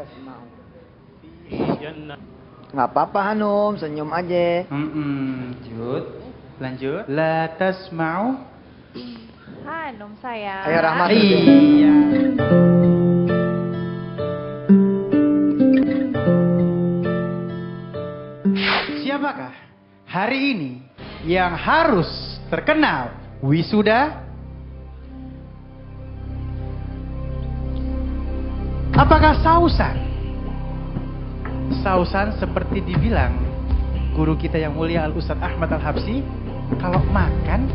tasma'u. Nggak apa-apa Hanum, senyum aja. Lanjut. La tasma'u. Hanum sayang. Ayo Rahmat. Iya. Siapakah hari ini yang harus terkenal wisuda? Apakah Sausan? Sausan seperti dibilang guru kita yang mulia Al-Ustadz Ahmad Al-Habsyi, kalau makan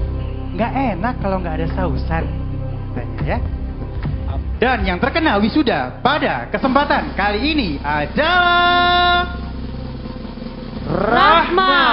nggak enak kalau nggak ada sausan. Tanya ya. Dan yang terkenal wisuda pada kesempatan kali ini adalah Rahma.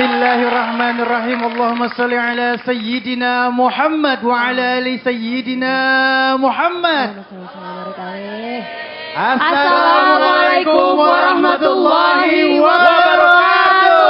Bismillahirrahmanirrahim. Allahumma salli ala Sayyidina Muhammad wa ala ali Sayyidina Muhammad. Assalamualaikum warahmatullahi wabarakatuh.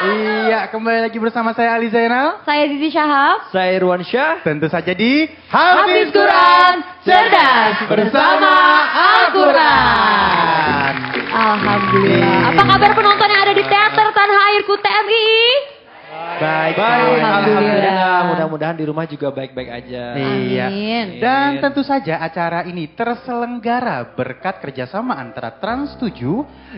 Iya, kembali lagi bersama saya Ali Zainal. Saya Zizi Syahab. Saya Irwan Syah. Tentu saja di Hafiz Quran Cerdas bersama Al-Quran. Alhamdulillah. Apa kabar penonton yang ada di teater Tanah Airku TMI? Baik. Alhamdulillah. Mudah-mudahan di rumah juga baik-baik aja. Iya. Amin. Dan tentu saja acara ini terselenggara berkat kerjasama antara Trans7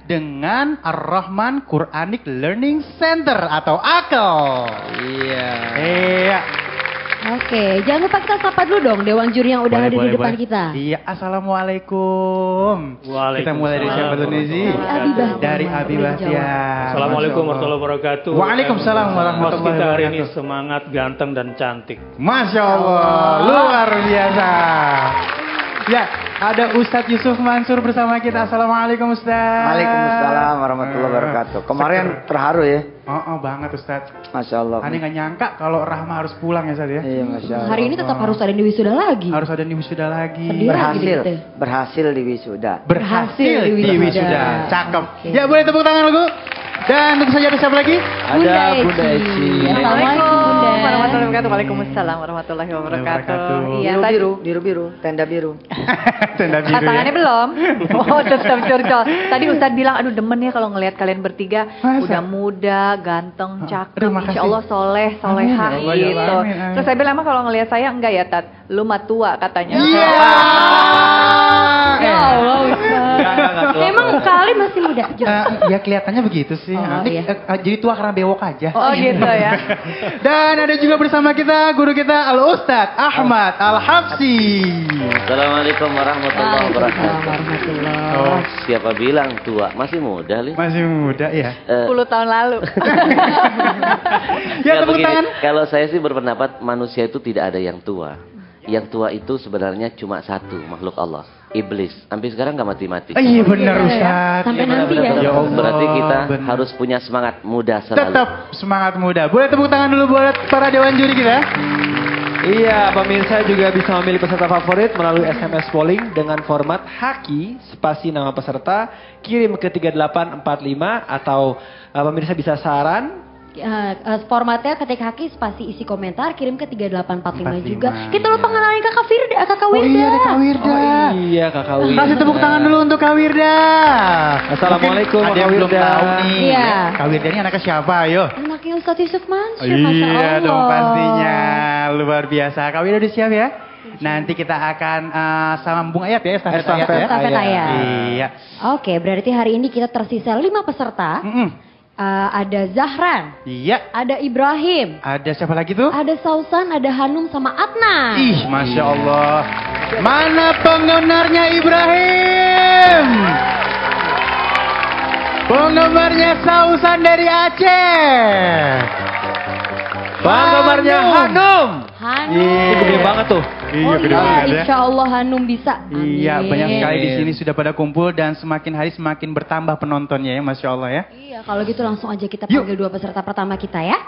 dengan Ar-Rahman Quranic Learning Center atau AQL. Iya. Oke, jangan lupa kita sapa dulu dong Dewan Juri yang udah ada di depan kita. Iya, assalamualaikum. Kita mulai dari siapa dulu nih Zi? Dari Abi Bahtiar. Assalamualaikum warahmatullahi wabarakatuh. Waalaikumsalam warahmatullahi Kita hari ini wabarakatuh. semangat, ganteng dan cantik. Masya Allah, luar biasa. Ya, ada Ustadz Yusuf Mansur bersama kita. Assalamualaikum Ustadz. Waalaikumsalam warahmatullahi wabarakatuh. Kemarin terharu ya. Oh banget Ustadz. Masya Allah. Aneh nggak nyangka kalau Rahma harus pulang ya Ustadz ya. Iya Masya Allah. Hari ini tetap harus ada di wisuda lagi. Harus ada di wisuda lagi. Sedih. Berhasil. gitu. Berhasil di wisuda. Berhasil Berhasil di di wisuda. wisuda. Cakep. Oke. Ya boleh tepuk tangan Bu. Dan tentu saja ada siapa lagi? Ada Bunda Eci. Assalamualaikum Bunda. Warahmatullahi wabarakatuh. Waalaikumsalam warahmatullahi wabarakatuh. Iya, tadi Biru, tenda biru. Tenda biru ya. tangannya belum. Oh, tetap curcol. Tadi Ustadz bilang, aduh demen ya kalau ngelihat kalian bertiga Masa? udah muda, ganteng, cakep, aduh, makasih. insya Allah soleh, solehah Amin, ya Allah, ya gitu. Allah, amin, amin. Terus saya bilang, emang kalau ngelihat saya enggak ya Tat, lu mah tua katanya. Iya. Ya Allah Ustadz. Emang kali masih muda. Ya kelihatannya begitu sih. Oh, Ini, iya. jadi tua karena bewok aja. Oh gitu ya. Dan ada juga bersama kita guru kita Al-Ustadz Ahmad Al-Habsyi. Assalamualaikum warahmatullahi wabarakatuh. Warahmatullahi. Oh, Siapa bilang tua? Masih muda, Li. masih muda ya. 10 tahun lalu. Ya Nggak, tepuk begini, tangan. kalau saya sih berpendapat manusia itu tidak ada yang tua. Yang tua itu sebenarnya cuma satu makhluk Allah, iblis. Sampai sekarang nggak mati-mati. Iya benar Ustadz. Sampai Iya, nanti ya. Ya Allah, Berarti kita benar. harus punya semangat muda selalu. Tetap semangat muda. Boleh tepuk tangan dulu buat para dewan juri kita. Iya, pemirsa juga bisa memilih peserta favorit melalui SMS polling dengan format haki, spasi nama peserta, kirim ke 3845 atau pemirsa bisa saran. Formatnya ketik haki spasi isi komentar kirim ke 3845 juga. 45. Kita lupa ngenalin Kakak Firda, Kakak Oh Wirda. iya ada Kak Wirda. Oh iya, Kakak Wirda. Kasih tepuk tangan dulu untuk Kak Wirda. Assalamualaikum, Mungkin ada yang Kak belum Wirda. tahu nih. Iya. Kak Wirda ini anaknya siapa? Ayo. Anaknya Ustadz Yusuf Mansur, Masya Iya Allah. dong pastinya. Luar biasa. Kak Wirda udah siap ya? Nanti kita akan sambung ayat ya, estafet ayat ya. Estafet ayat. Iya. Oke, berarti hari ini kita tersisa 5 peserta Mm-mm. ada Zahran, Iya. ada Ibrahim, Ada siapa lagi tuh? ada Sausan, ada Hanum sama Adnan. Ih, Masya Allah. Mana penggemarnya Ibrahim? Penggemarnya Sausan dari Aceh. Penggemarnya Hanum. Hanum. Ini gede banget tuh. Iya, gede iya, banget ya. insya Allah Hanum bisa. Iya, Amin. banyak sekali di sini sudah pada kumpul dan semakin hari semakin bertambah penontonnya ya, Masya Allah ya. Iya, kalau gitu langsung aja kita Yuk. panggil dua peserta pertama kita ya.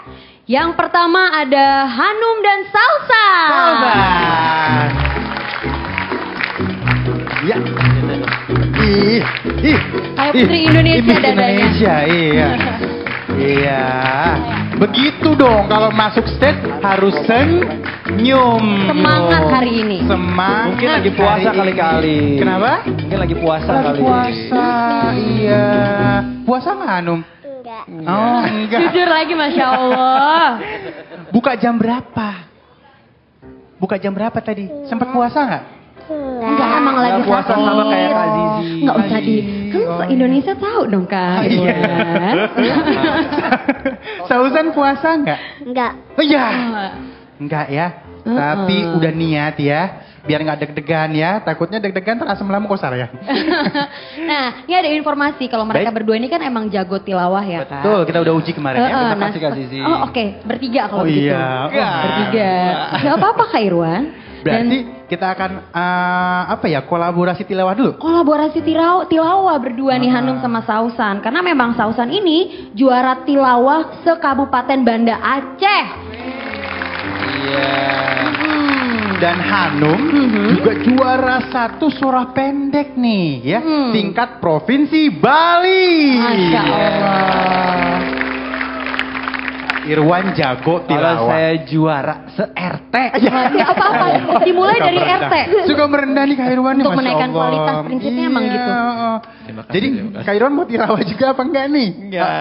Yang pertama ada Hanum dan Sausan. Sausan. Ya. Kayak Putri Indonesia Miss dadanya. Indonesia, iya. Iya. Begitu dong kalau masuk stage harus senyum. Semangat hari ini. Semangat. Mungkin lagi puasa hari kali-kali. ini. Kenapa? Mungkin lagi puasa Lagi kali. puasa. Iya. Puasa nggak Hanum? Enggak. Oh, enggak. Jujur lagi Masya Allah. Buka jam berapa? Buka jam berapa tadi? Sempat puasa nggak? Enggak, emang lagi Nggak puasa sakit. sama kayak Kak Zizi. Nggak usah di, kan se-Indonesia tahu dong Kak. Iya. Sausan puasa nggak? Enggak. Oh iya. Enggak ya. Tapi udah niat ya. Biar nggak deg-degan ya. Takutnya deg-degan ntar asam lambung kosar ya. Nah, ini ada informasi kalau mereka Baik. berdua ini kan emang jago tilawah ya Kak. Tuh, kita udah uji kemarin ya. Terima kasih, Kak Zizi. Oh oke, bertiga kalau Oh begitu. iya. Bertiga. Gak apa-apa Kak Irwan. Berarti kita akan apa ya, kolaborasi tilawah dulu. Kolaborasi tilawah berdua nih Hanum sama Sausan. Karena memang Sausan ini juara tilawah se-Kabupaten Banda Aceh. Iya. Dan Hanum juga juara 1 surah pendek nih ya. Tingkat Provinsi Bali. Masya Allah. Irwan jago Kalau tilawah. saya juara se-RT. Nggak apa-apa, dimulai dari RT. Suka merendah nih Kak Irwan nih, Untuk Masya menaikkan Allah. kualitas, prinsipnya emang gitu. Jadi Kak Irwan mau tilawah juga apa enggak nih?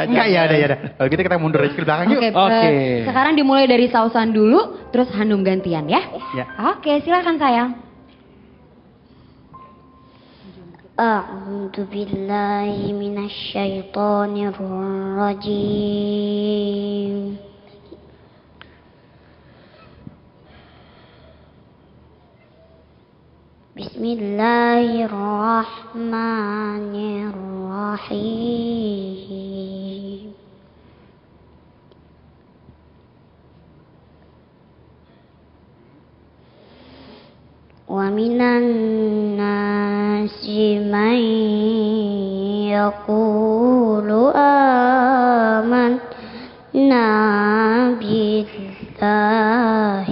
Enggak ya, ada ya. Kalau gitu kita mundur aja ke belakang yuk. Oke, Oke. sekarang dimulai dari Sausan dulu, terus Hanum gantian ya. Ya. Oke, silakan sayang. أعوذ بالله من الشيطان الرجيم بسم الله الرحمن الرحيم ومن الناس من يقول آمنا بالله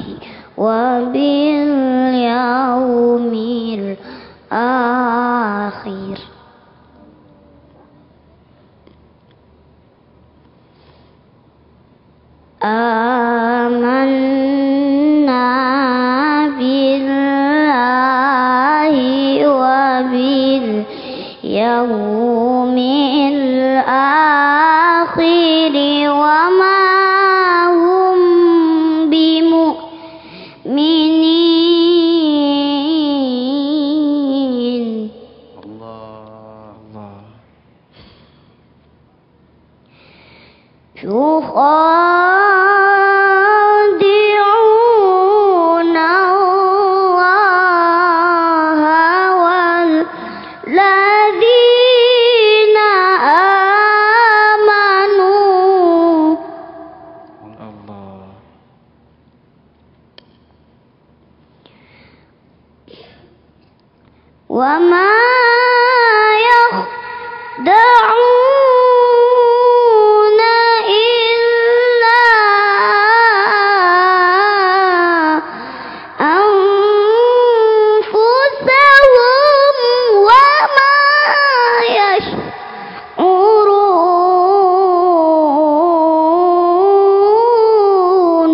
وباليوم الآخر آمنا بالله وباليوم الآخر وما هم بمؤمنين يخادعون الله والذين آمنوا وما يخدعون إلا أنفسهم وما يشعرون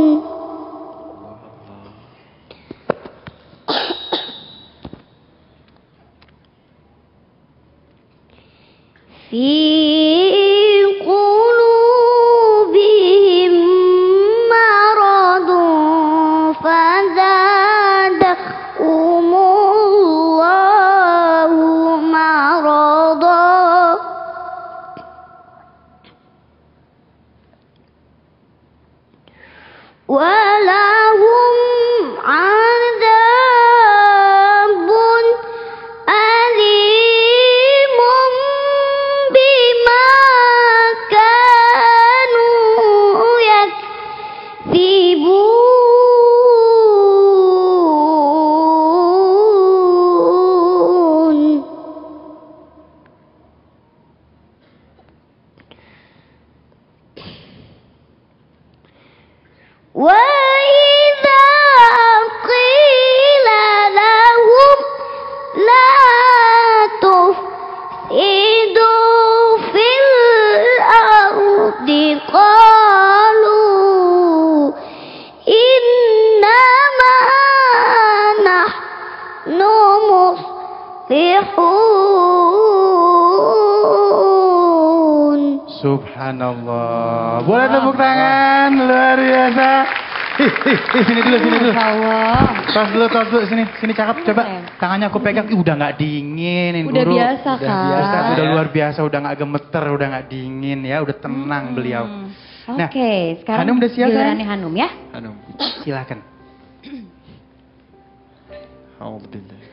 ولهم عذاب أليم بما كانوا يكذبون وإذا قيل لهم لا تفسدوا في الأرض قالوا إنما نحن مصلحون. Subhanallah. Boleh tepuk tangan, luar biasa. Sini dulu. Tos dulu, sini cakep. Coba tangannya aku pegang, udah nggak dingin, Udah guru. biasa kan? Udah luar biasa, udah nggak gemeter, udah nggak dingin ya, udah tenang beliau. Nah, Oke, sekarang Hanum udah siap, gilirannya kan? Hanum ya. Hanum. Silakan. Alhamdulillah.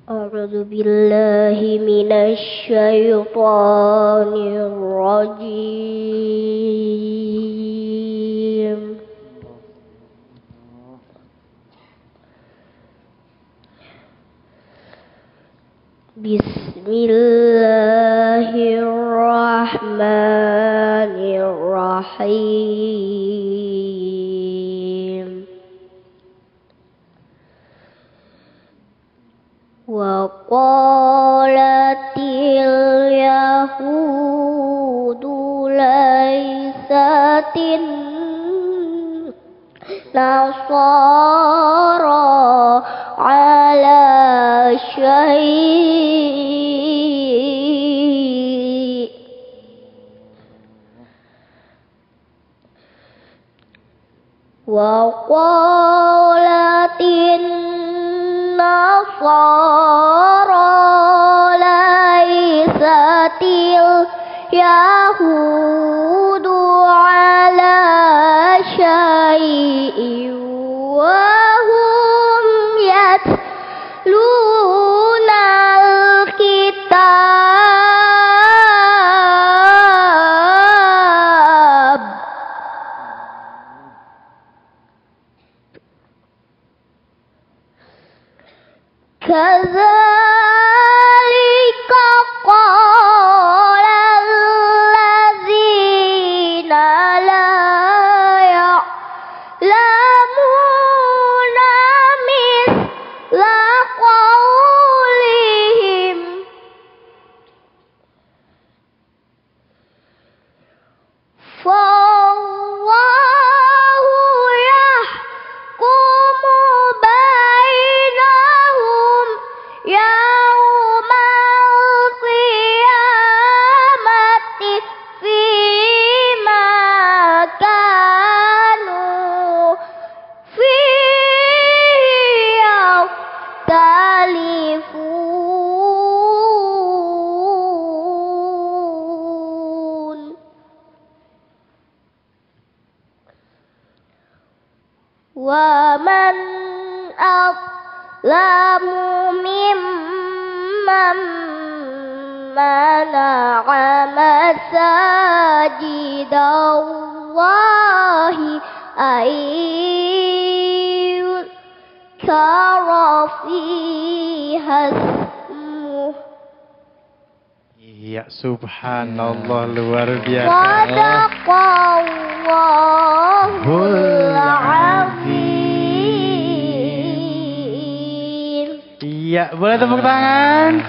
أعوذ بالله من الشيطان الرجيم. بسم الله الرحمن الرحيم. وقالت اليهود ليست النصارى على شيء وقالت النصارى ليست اليهود على شيء وهم يتلون الكتاب. كذلك قال الذين لا يعلمون مثل قولهم فالله يحكم بينهم يوم القيامة فيما كانوا فيه يختلفون. ومن أظلم ممن منع مساجد الله أن يذكر فيها اسمه. Iya, subhanallah, luar biasa. Sadaqallahul azim. Iya, boleh tepuk tangan.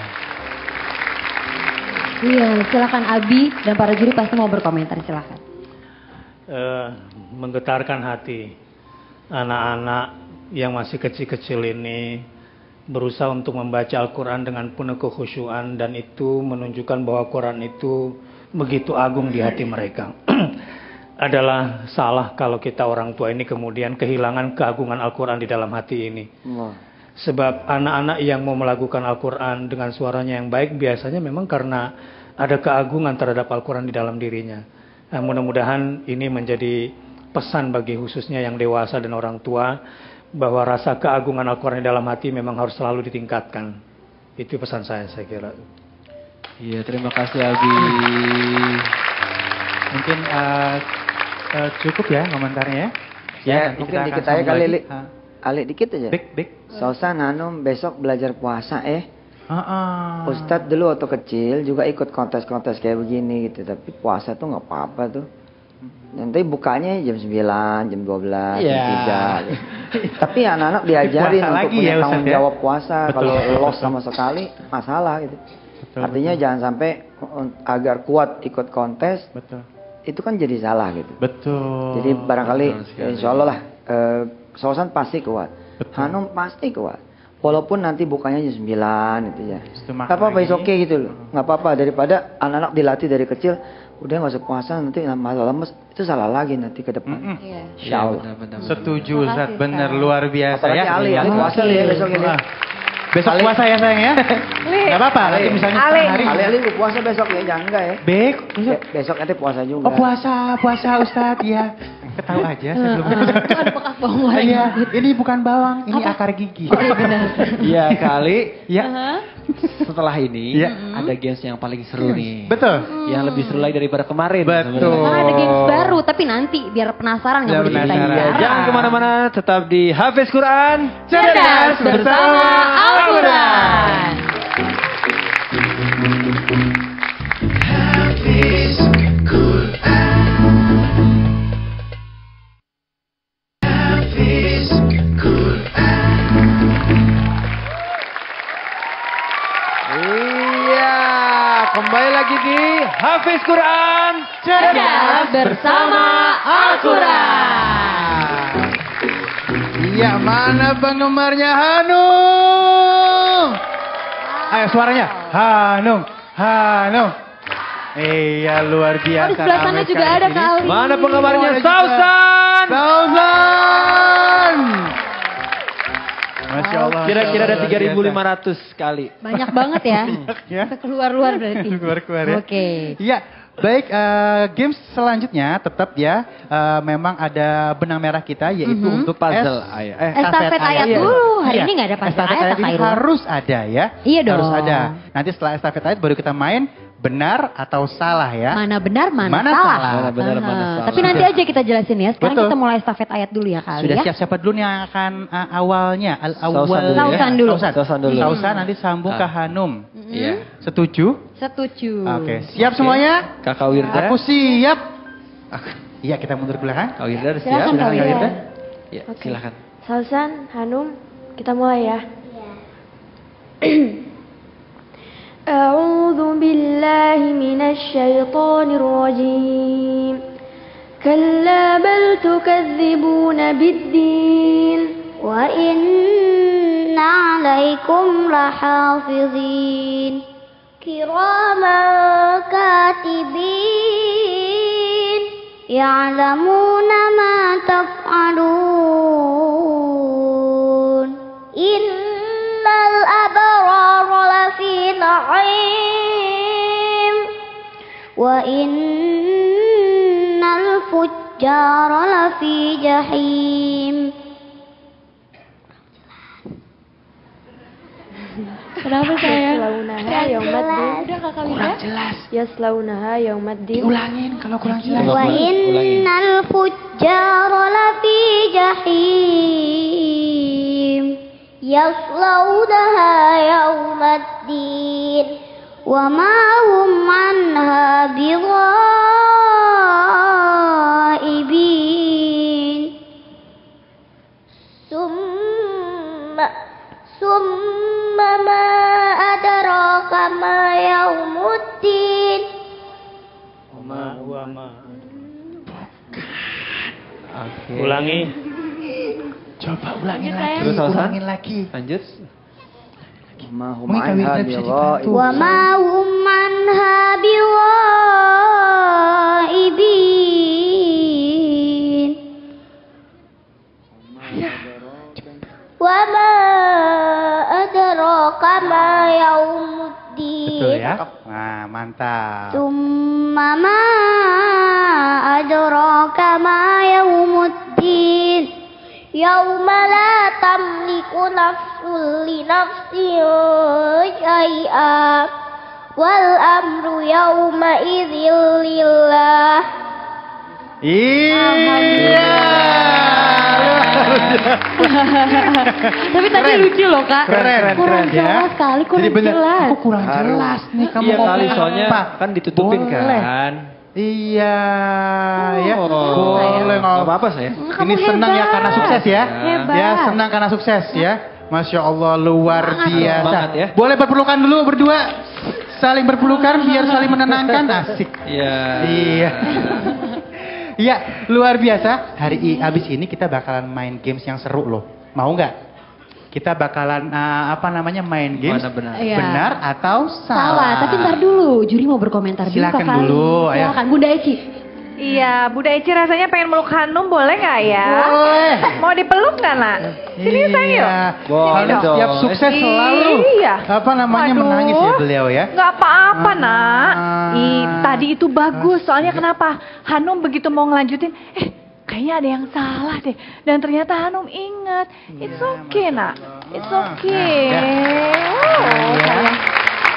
Iya, silakan Abi dan para juri pasti mau berkomentar, silakan. Menggetarkan hati anak-anak yang masih kecil-kecil ini berusaha untuk membaca Al-Quran dengan penuh kekhusyuan, dan itu menunjukkan bahwa Quran itu begitu agung di hati mereka. Adalah salah kalau kita orang tua ini kemudian kehilangan keagungan Al-Quran di dalam hati ini. Sebab anak-anak yang mau melakukan Al-Quran dengan suaranya yang baik biasanya memang karena ada keagungan terhadap Al-Quran di dalam dirinya. Mudah-mudahan ini menjadi pesan bagi khususnya yang dewasa dan orang tua, bahwa rasa keagungan Al-Quran di dalam hati memang harus selalu ditingkatkan. Itu pesan saya kira. Iya, terima kasih Abi. Mungkin cukup ya komentarnya ya. Ya, nanti mungkin kita dikit akan aja sambung kali, lagi. Alik dikit aja. Bek. Sausan Hanum besok belajar puasa Ustadz dulu waktu kecil juga ikut kontes-kontes kayak begini gitu. Tapi puasa tuh nggak apa-apa tuh. Nanti bukanya jam 9, jam 12, jam 3. Gitu. Tapi anak-anak diajarin Puasa untuk lagi punya ya, Ustadz, tanggung ya? jawab puasa. Betul, Kalau betul, lolos betul. sama sekali masalah gitu. Betul, Artinya jangan sampai agar kuat ikut kontes. Betul. Itu kan jadi salah gitu. Betul. Jadi barangkali Betul sekali. insya Allah lah Sausan pasti kuat. Betul. Hanum pasti kuat. Walaupun nanti bukanya jam 9 itu ya. Itu Gak apa-apa, maknanya. is oke gitu loh. Gak apa-apa daripada anak-anak dilatih dari kecil. Udah gak usah puasa nanti malah lemes. Itu salah lagi nanti ke depan. Iya. Insya Allah. Benar. Setuju Terima Ustaz, kasih, bener Ustaz. luar biasa Apalagi ya. Ali puasa li ya besok ini. Besok Ali. puasa ya sayang ya. Gak apa-apa, nanti misalnya setengah hari. Ali puasa besok ya, jangan enggak ya. Bek, Besok nanti puasa juga. oh puasa Ustaz ya. Ketahu aja sebelumnya. Itu ada bekas bawang lagi. Iya, ini bukan bawang, ini akar gigi. Oh iya benar. Iya kali. Ya, Setelah ini Iya. ada games yang paling seru nih. betul. Yang lebih seru lagi daripada kemarin. Betul. sebenarnya. Karena ada games baru, tapi nanti biar penasaran nggak Biar boleh diceritain penasaran. sekarang. Jangan kemana-mana, tetap di Hafiz Quran. Cerdas bersama Al-Quran. Iya, kembali lagi di Hafiz Quran. Cerdas bersama Al-Quran. Iya, mana penggemarnya Hanum? Ayo suaranya, Hanum. Iya, luar biasa. Oh, di sebelah sana ramai juga sekali ada sini. kali. Mana penggemarnya? Oh, ada juga. Sausan. Sausan. Masya Allah. Kira-kira ada Masya Allah, 3.500 kali. Banyak banget ya. Ya. Keluar-luar berarti. Keluar-keluar ya. Oke. Iya, baik. Games selanjutnya tetap ya, memang ada benang merah kita yaitu untuk Puzzle ayat. Estafet ayat Iya. dulu. Hari Iya. ini nggak ada puzzle Estafet ayat, ayat ini Khairul. harus ada ya. Iya dong. Harus ada. Nanti setelah estafet ayat baru kita main benar atau salah ya. Mana benar, mana Mana salah. salah. Mana benar, mana Aha. salah. Tapi nanti aja kita jelasin ya. Sekarang Betul. kita mulai estafet ayat dulu ya kali Sudah ya. siap siapa dulu nih yang akan awalnya Sausan awal dulu ya. Sausan dulu. Sausan dulu. Sausan nanti sambung ke Hanum. Iya. Setuju? Setuju. Oke, siap semuanya? Kakak Wirda. Aku siap. Iya, kita mundur dulu kan? Kak Wirda udah siap? Silakan, Kak Wirda. Ya, silakan. Sausan, Hanum, kita mulai ya. أعوذ بالله من الشيطان الرجيم كلا بل تكذبون بالدين وإن عليكم لحافظين كراما كاتبين يعلمون ما تفعلون إن الأبرار لفي نعيم وإن الفجار لفي جحيم. Kenapa saya? Yaslaunaha yaumaddin. Udah Kakak Wirda. Yaslaunaha yaumaddin. Ulangin kalau kurang jelas. Wa innal fujjara lafi jahim yaslaunaha yaumaddin wa ma hum anha bighaibin. Summa ma adraka ma yaumuddin. Oke. Ulangi. Coba ulangin lagi. Terus Sausan? Ulangin lagi. Lanjut. Mahum Mungkin Kak anha Wirda bisa dibantu. Wa ma hum anha bighaibin. Wa ma adraka ma yaumuddin. Betul ya? Nah, mantap. Summa ma adraka ma yaumuddin. Yauma la tamliku nafsun li nafsin syai'a wal amru yauma idzil lillah. Iya. Tapi tadi lucu loh Kak. Kurang ya. jelas sekali, kurang Jadi bener, jelas. aku kurang jelas nih kamu Iya ngomong kali soalnya apa? kan ditutupin Boleh. kan. Iya, ya. Oh, Boleh nggak apa-apa saya. Kamu Ini senang ya hebat. karena sukses ya. Hebat. Ya, senang karena sukses ya. Masya Allah luar biasa. Semangat ya. Boleh berpelukan dulu berdua. Saling berpelukan biar saling menenangkan. Asik. Iya. Iya. Iya, luar biasa. Habis ini kita bakalan main games yang seru loh. Mau nggak? Kita bakalan main games Mana benar? Iya. benar atau Salah, salah. tapi ntar dulu. Juri mau berkomentar dulu Silakan Kak dulu, Fali. ayo. Silakan Bunda Eci. Iya, Bunda Eci rasanya pengen meluk Hanum, boleh nggak ya? Boleh. Mau dipeluk nggak, Nak? Sini sayang yuk. Boleh Kalau dong. setiap sukses selalu Iya. menangis ya beliau ya. Nggak apa-apa, Ah. Nak. Tadi itu bagus, soalnya kenapa? Hanum begitu mau ngelanjutin, kayaknya ada yang salah deh. Dan ternyata Hanum ingat. It's okay, Nak. It's okay. Oh, sayang.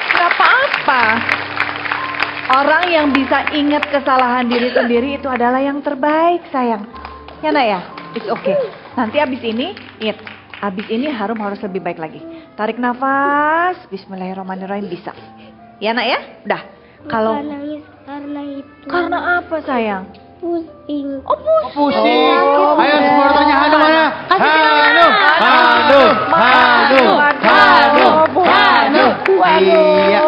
Nggak apa-apa. Orang yang bisa ingat kesalahan diri sendiri itu adalah yang terbaik, sayang. Ya, Nak ya? It's okay. Nanti abis ini, abis ini Harum harus lebih baik lagi. Tarik nafas, bismillahirrahmanirrahim, bisa. Ya, Nak ya? Udah. Kalau Nangis karena itu. karena apa, sayang? Pusing. Oh, Pusing. Oh, Ayo supporternya Hanum mana? Hanum. Iya.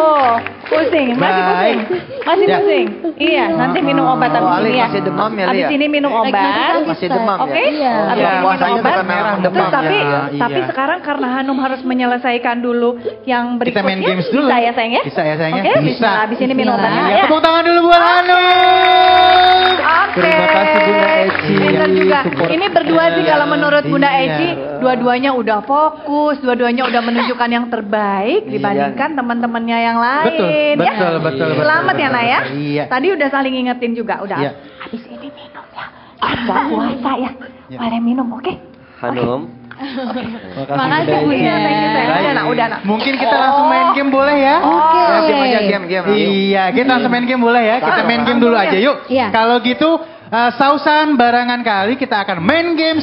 Pusing, masih pusing. Masih Ya. pusing. Iya, nanti minum obat abis Ali ini ya. masih demam ya, Abis Lia? ini minum obat. Masih demam ya? Oke? Iya. Abis Iya, ini puasanya minum obat. bukan memang Terus demam tapi ya. tapi Iya. sekarang karena Hanum harus menyelesaikan dulu yang Kita berikutnya. main games dulu. Bisa ya, sayang ya? Bisa ya, sayang ya? Oke, Bisa. bismillah. Abis ini minum Bismillah. obatnya Ya, ya. tepuk tangan dulu buat Hanum. Oke. Terima kasih Bunda Eci. Pinter juga. Support. Ini berdua sih kalau menurut Bunda Iya. Eci, dua-duanya udah fokus, dua-duanya udah menunjukkan yang terbaik Iya. dibandingkan teman-temannya yang lain. Betul, betul. Selamat ya, Nak ya. Iya. Tadi udah saling ingetin juga, udah. Iya. Habis ini minum ya. Ada puasa ya. Iya. Boleh minum, oke? Hanum, Makasih Bunda Bunda. Iya, thank you, sayang. Baik. Udah, Nak, udah, Nak. Mungkin kita langsung main game boleh ya? Oke. Game aja, game. Iya, kita langsung main game boleh ya? Kita main game dulu aja yuk. Iya. Kalau gitu, Sausan barangan kali kita akan main games.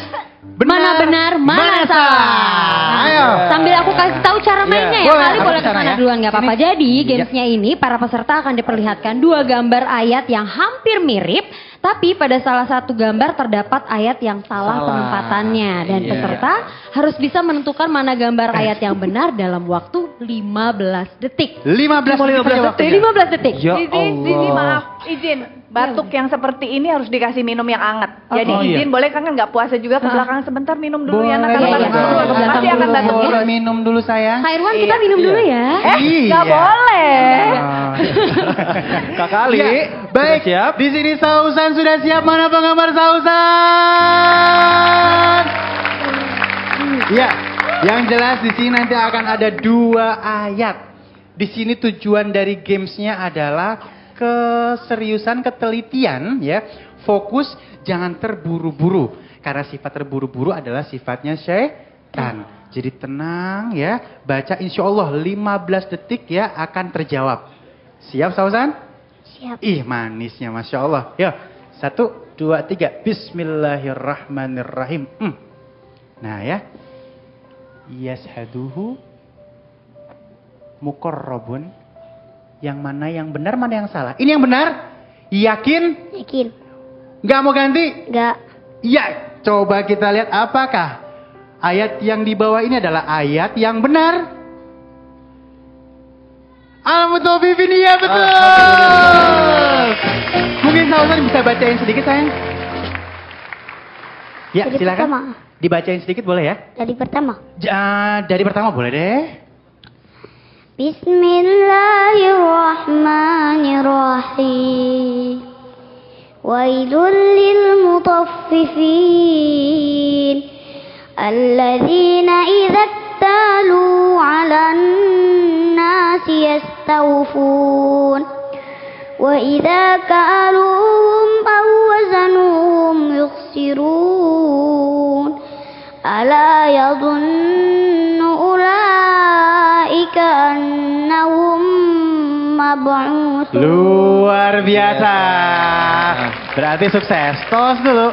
Mana benar, mana salah. Ayo. Sambil aku kasih tahu cara mainnya ya. Boleh, Kali aku boleh kesana kesana ya. duluan nggak apa-apa. Sini. Jadi gamesnya ini para peserta akan diperlihatkan dua gambar ayat yang hampir mirip. Tapi pada salah satu gambar terdapat ayat yang salah penempatannya. Dan Iya. peserta harus bisa menentukan mana gambar ayat yang benar dalam waktu 15 detik. 15 detik. 15 detik. Ya Zizi, Allah. maaf, izin. Batuk yang seperti ini harus dikasih minum yang hangat. Jadi Oh, iya. izin boleh kan nggak puasa juga ke belakang sebentar minum dulu ya, Nak. Boleh, Karena iya, batuk iya. dulu. Ke belakang Pasti akan dulu. batuk Boleh terus. minum dulu sayang. Kak Irwan kita minum dulu ya. Nggak Iya. boleh. Kakak Ali, Ya, baik. sudah siap? Di sini Sausan sudah siap. Mana penggambar Sausan? Ya, yang jelas di sini nanti akan ada 2 ayat. Di sini tujuan dari gamesnya adalah keseriusan, ketelitian, ya, fokus, jangan terburu-buru. Karena sifat terburu-buru adalah sifatnya syaitan. Jadi tenang ya, baca insya Allah 15 detik ya akan terjawab. Siap Sausan? Siap. Ih manisnya Masya Allah. Yuk, 1, 2, 3. Bismillahirrahmanirrahim. Nah ya. Yashaduhu muqarrabun. Yang mana yang benar, mana yang salah? Ini yang benar? Yakin? Yakin. Nggak mau ganti? Enggak. Ya, coba kita lihat apakah ayat yang di bawah ini adalah ayat yang benar? Alhamdulillah, ya betul. Mungkin Sausan bisa bacain sedikit sayang? Ya, Dari silakan. pertama. Dibacain sedikit boleh ya? Dari pertama. Dari pertama boleh deh. Bismillahirrahmanirrahim. Wailul lil mutaffifin. Alladzina idza iktalu 'alan nasi yastawfun. Wa idza kaluhum aw yadhunnu ulaika annahum mab'utsun. Luar biasa. Berarti sukses. Tos dulu.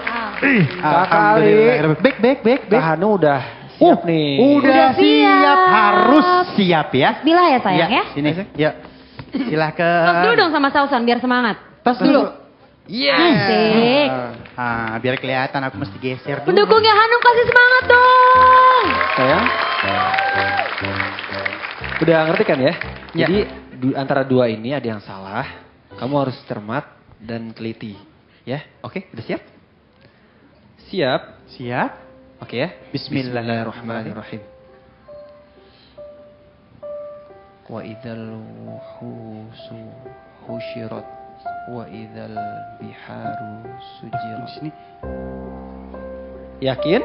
Alhamdulillah. Baik. Kak Hanu udah siap nih. Udah siap. Harus siap ya. Bismillah ya sayang ya. Sini. Yuk. Silahkan. Tos dulu dong sama Sausan biar semangat. Tos dulu. Asik. Biar kelihatan aku mesti geser dulu. Pendukungnya Hanum kasih semangat dong. Sayang. Udah ngerti kan ya? Ya. Jadi antara dua ini ada yang salah. Kamu harus cermat dan teliti. Ya, oke, udah siap? Siap. Siap. Oke ya. Bismillahirrahmanirrahim. Wa idzal wuhusu husyirat wa idzal biharu sujirat. Sini. Yakin?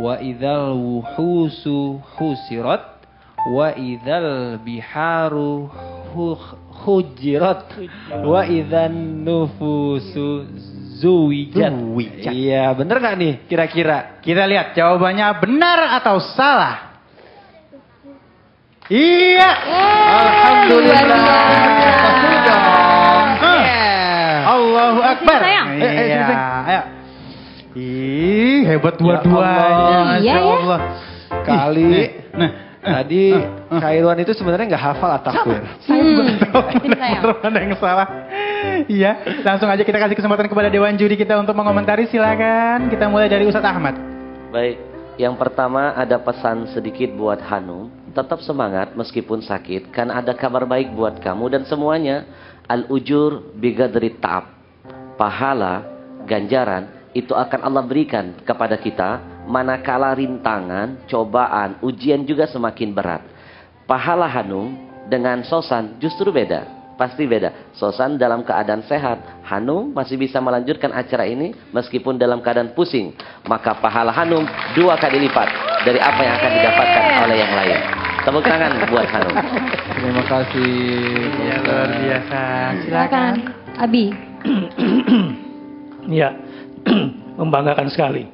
Wa idzal wuhusu husirat wa idzal biharu hujirat wa idzan nufusu zuwijat. Iya, bener gak nih kira-kira? Kita lihat jawabannya benar atau salah. Iya. Alhamdulillah. Allahu Akbar. Sayang. Iya. Ayo. Ih, hebat dua-duanya. Iya ya. Allah. Kali. Nah, Tadi Khairwan itu sebenarnya nggak hafal at-takwir. saya juga tahu sayang. mana yang salah. Iya, langsung aja kita kasih kesempatan kepada Dewan Juri kita untuk mengomentari. Silakan. Kita mulai dari Ustadz Ahmad. Baik, yang pertama ada pesan sedikit buat Hanum. Tetap semangat meskipun sakit, karena ada kabar baik buat kamu dan semuanya. Al-ujur bigadri ta'ab. Pahala, ganjaran, itu akan Allah berikan kepada kita. Manakala rintangan, cobaan, ujian juga semakin berat. Pahala Hanum dengan Sosan justru beda. Pasti beda. Sosan dalam keadaan sehat. Hanum masih bisa melanjutkan acara ini meskipun dalam keadaan pusing. Maka pahala Hanum 2 kali lipat dari apa yang akan didapatkan oleh yang lain. Tepuk tangan buat Hanum. Terima kasih. Ya, luar biasa. Silakan Abi. Ya, membanggakan sekali.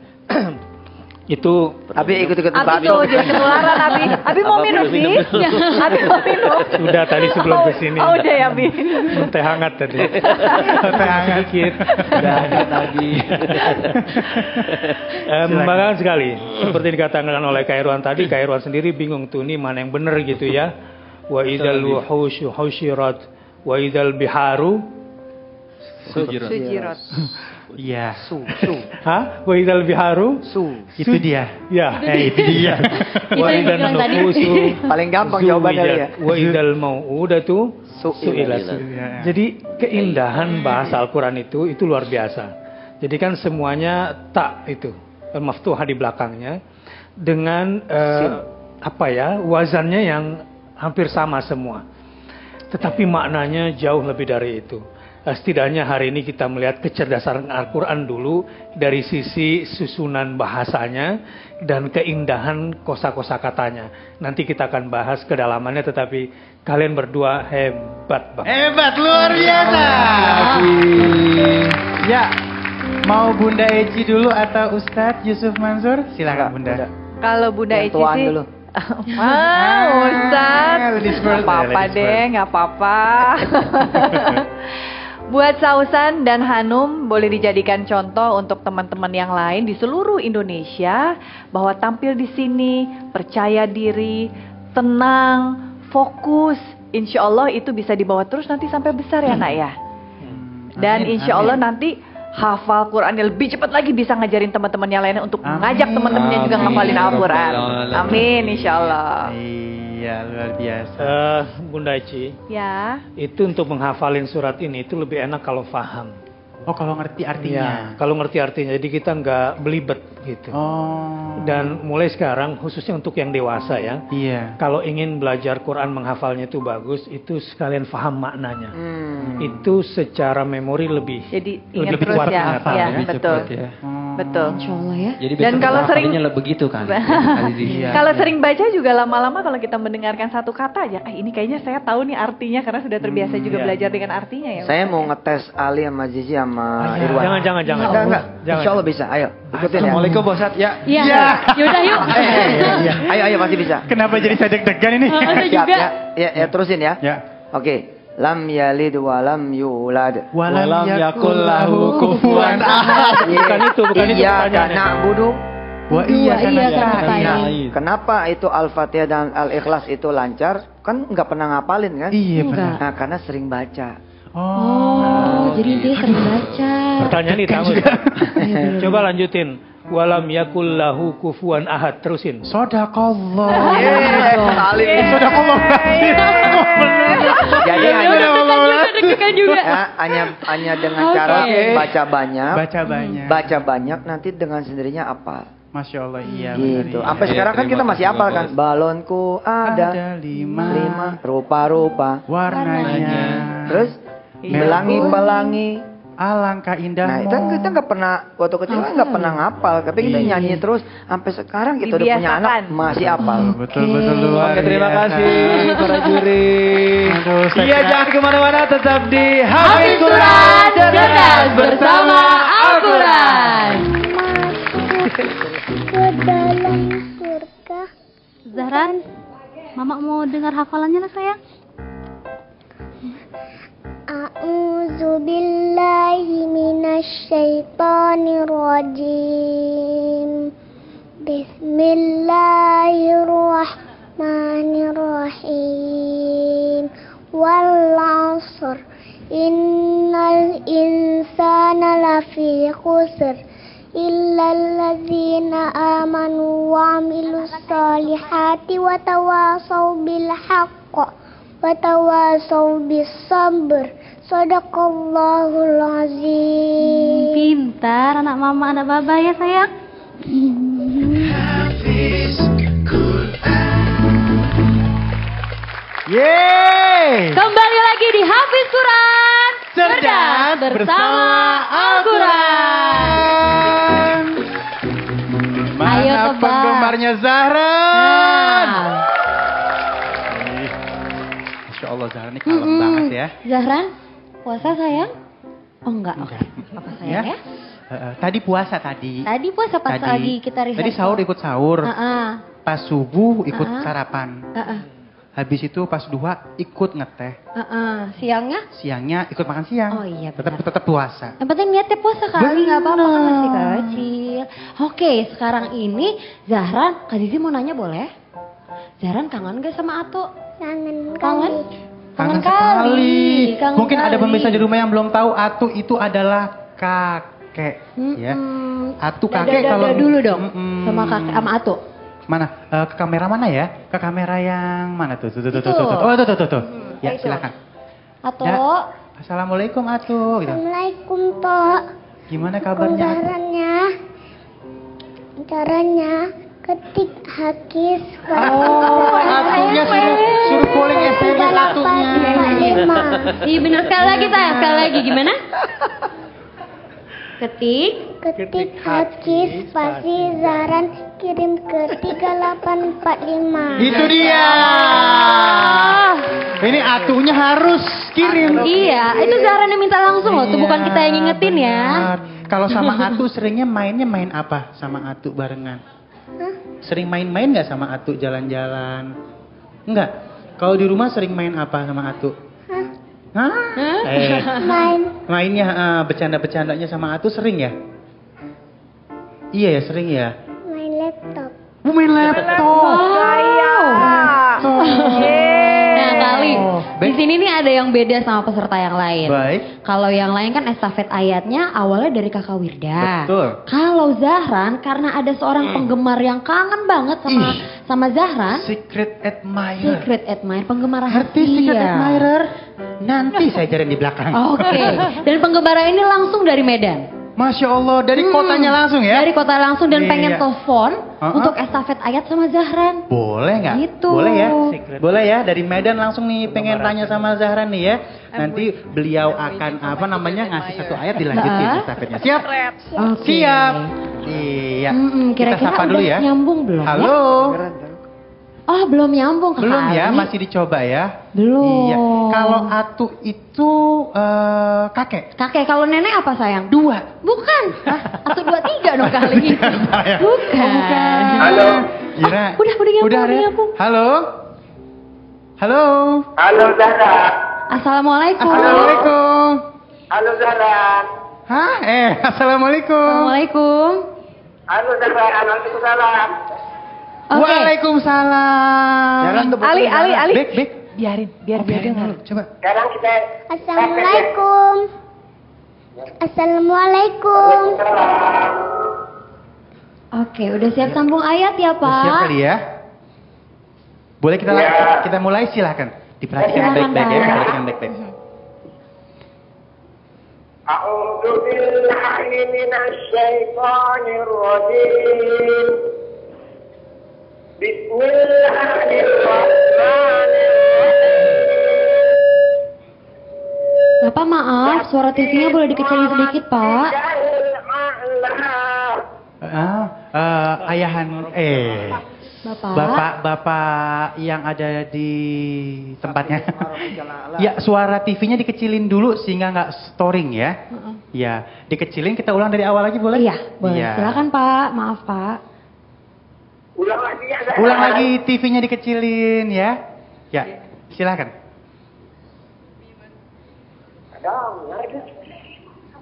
Itu Abi ikut-ikut Abi tuh jadi ketularan Abi. Abi mau minum sih? Abi mau minum. sudah tadi sebelum kesini. Oh udah ya Abi. Teh hangat tadi. Teh hangat sedikit. Udah ada tadi. Membanggakan sekali. Seperti dikatakan oleh Khairwan tadi, Khairwan sendiri bingung tuh ini mana yang benar gitu ya. Wa idzal wuhusyu husyirat wa idzal biharu Sujirat. Iya. Hah? Wa idzal biharu Itu dia. Ya, Itu dia. wa idzan nufusu Paling gampang jawabannya ya. wa idzal mau'udatu su'ilat. Su'ilat. Jadi keindahan bahasa Al-Qur'an itu luar biasa. Jadi kan semuanya tak itu maftuhah di belakangnya dengan wazannya yang hampir sama semua. Tetapi maknanya jauh lebih dari itu. Setidaknya hari ini kita melihat kecerdasan Al-Quran dulu dari sisi susunan bahasanya dan keindahan kosa-kosa katanya. Nanti kita akan bahas kedalamannya, tetapi kalian berdua hebat banget. Hebat, luar biasa. Ya, mau Bunda Eci dulu atau Ustadz Yusuf Mansur? Silakan Bunda. Kalau Bunda Yang Eci tuaan sih. dulu. Ustaz. Ladies first. Gak apa-apa Ladies deh, first. gak apa-apa. Buat Sausan dan Hanum boleh dijadikan contoh untuk teman-teman yang lain di seluruh Indonesia bahwa tampil di sini, percaya diri, tenang, fokus. Insya Allah itu bisa dibawa terus nanti sampai besar ya nak ya. Dan insya Allah nanti hafal Qurannya lebih cepat lagi bisa ngajarin teman-teman yang lainnya untuk mengajak teman-temannya juga ngafalin Al-Quran. Amin insya Allah. Iya, luar biasa. Bunda Eci, Ya. itu untuk menghafalin surat ini itu lebih enak kalau paham. Oh, kalau ngerti artinya. Ya, kalau ngerti artinya, jadi kita nggak belibet gitu. Oh. Dan mulai sekarang, khususnya untuk yang dewasa ya, Iya. kalau ingin belajar Quran menghafalnya itu bagus, itu sekalian paham maknanya. Itu secara memori lebih Jadi ingat lebih terus kuat ya. menghafal Ya, ya. betul. Ya. Betul. Insya Allah ya. Jadi Dan besok kalau kita sering- hafalinya begitu kan. Iya. Kalau sering baca juga lama-lama kalau kita mendengarkan satu kata aja, ini kayaknya saya tahu nih artinya karena sudah terbiasa juga iya. belajar dengan artinya ya. Saya mau ngetes Ali sama Zizi sama Irwan. Jangan. Enggak. Insya Allah bisa. Ayo, ikutin ya. Assalamualaikum Pak Ustadz. Ya. Iya. Yaudah yuk. Ayo pasti bisa. Kenapa jadi saya deg-degan ini? Siap ya. Ya, terusin ya. Ya. Oke. Lam yalid wa lam yulad. Walam yakul lahu kufuwan ahad. Bukan itu Iya, pertanyaannya. karena budu. Wa iya Iya, kan. nasta'in. Kenapa itu Al-Fatihah dan Al-Ikhlas itu lancar? Kan nggak pernah ngapalin kan? Iya benar. Enggak. Nah, karena sering baca. Oh, jadi dia sering baca. Pertanyaan itu Coba lanjutin. Walam yakul lahu kufuwan ahad. Terusin. Sodakallah. Sodakallah. Jadi Deg-degan juga. hanya dengan cara baca banyak, Baca banyak. nanti dengan sendirinya apal. Masya Allah, iya Gitu. benar. Sampai Iya, sekarang kan terima kita kasih, masih apal kan. Bagus. Balonku ada lima rupa-rupa. warnanya. Terus pelangi-pelangi. Alangkah indahmu. Nah, itu kan kita nggak pernah waktu kecil kan nggak pernah ngapal, tapi kita nyanyi terus sampai sekarang kita udah punya anak Dibiasakan. masih apal. Betul luar Oke, terima biasa. kasih para juri. Aduh, saya Iya, kira- jangan kemana-mana, tetap di Hafiz Quran cerdas bersama Al-Quran. Ke dalam surga. Zahran, Mama mau dengar hafalannya lah sayang. A'udzu billahi minasyaitonir rajim. Bismillahirrahmanirrahim. Wal 'ashr. Innal insana lafi khusr. Illal ladzina amanu wa 'amilus solihati wa tawasaw bil haqq wa tawasaw bis sabr. Shadaqallahul azim. Pintar anak mama, anak baba ya sayang. Yeay. Kembali lagi di Hafiz Quran cerdas bersama Al-Quran. Ayo Mana tebak. penggemarnya Zahran? Nah. Masya Allah Zahran ini kalem banget ya. Zahran, puasa sayang? Oh enggak, oke. Apa sayang ya? Tadi puasa tadi. Tadi puasa pas lagi kita rehearsal. Tadi sahur ikut sahur. Pas subuh ikut Ah. sarapan. Heeh. Habis itu pas duha ikut ngeteh. Siangnya? Siangnya ikut makan siang. Oh iya, Tetap puasa. Yang penting niatnya puasa kali, nggak apa-apa kan masih kecil. Oke, sekarang ini Zahran, Kak Zizi mau nanya boleh? Zahran kangen gak sama Ato? Kangen Kangen? Kangen sekali. Kangen Mungkin ada kali. pemirsa di rumah yang belum tahu Atu itu adalah kakek. Ya. Atu kakek Dada kalau dulu dong sama kakek sama Ato. Mana? Ke kamera mana ya? Ke kamera yang mana tuh? Tuh. Oh, tuh. Ya, itu. silakan. Ato. Ya. Assalamualaikum Atu. Gitu. Assalamualaikum, Tok. Gimana kabarnya? Atu? Caranya ketik hakis. Atunya suruh calling SMS Atunya. Iya benar sekali lagi sayang, sekali lagi gimana? Ketik Hakis spasi Zahran kirim ke 3845. Itu dia. Ini Atunya harus kirim. Iya, itu Zahran yang minta langsung loh, tuh bukan kita yang ngingetin ya. Benar. Kalau sama Atu seringnya main apa sama Atu barengan? Sering main-main nggak sama Atu jalan-jalan? Enggak. Kalau di rumah sering main apa sama Atu? Hah? Mainnya bercanda-bercandanya sama Atu sering ya? Iya ya, sering ya. Main laptop. Main laptop. Nah kali di sini nih ada yang beda sama peserta yang lain. Baik. Kalau yang lain kan estafet ayatnya awalnya dari Kakak Wirda. Betul. Kalau Zahran karena ada seorang penggemar yang kangen banget sama Zahran. Secret admirer. Secret admirer, penggemar Artis secret admirer. Nanti saya jarin di belakang. Oke. Dan penggemar ini langsung dari Medan. Masya Allah, dari kotanya langsung ya? Dari kota langsung dan Iya. pengen telepon untuk estafet ayat sama Zahran. Boleh nggak? Gitu. Boleh ya? Boleh ya, dari Medan langsung nih pengen tanya sama Zahran nih ya. Nanti beliau akan ngasih satu ayat dilanjutin estafetnya. Siap? Oke. Siap. Iya. Kita Kira-kira sapa dulu udah ya. nyambung belum ya? Halo. Oh, belum nyambung Kakak Belum ya, Ali. masih dicoba ya. Belum. Iya. Kalau atu itu kakek. Kakek, kalau nenek apa sayang? 2. Bukan. Atu 2 3 dong kali. Bukan. Halo. Kira. Udah nyambung. Halo. Halo. Halo Zahra. Assalamualaikum. Assalamualaikum. Halo Zahra. Hah? Assalamualaikum. Assalamualaikum. Halo Zahra. Waalaikumsalam. Waalaikumsalam. Ali. Bek. Biar dia dengar. Coba. Sekarang kita Assalamualaikum. Assalamualaikum. Oke, udah siap sambung ayat ya Pak? Siap kali ya? Boleh kita mulai, silahkan. Diperhatikan Silakan, baik-baik ya, Pak. diperhatikan baik-baik. A'udzu billahi minasy syaithanir rajim. Bismillahirrahmanirrahim. Bapak maaf, suara TV-nya boleh dikecilin sedikit Pak? Ayahan, Bapak yang ada di tempatnya. Ya, suara TV-nya dikecilin dulu sehingga nggak storing ya. Ya, dikecilin, kita ulang dari awal lagi boleh? Iya, boleh. Iya. Silakan Pak, maaf Pak. Ulang lagi TV-nya dikecilin ya. Ya, silakan.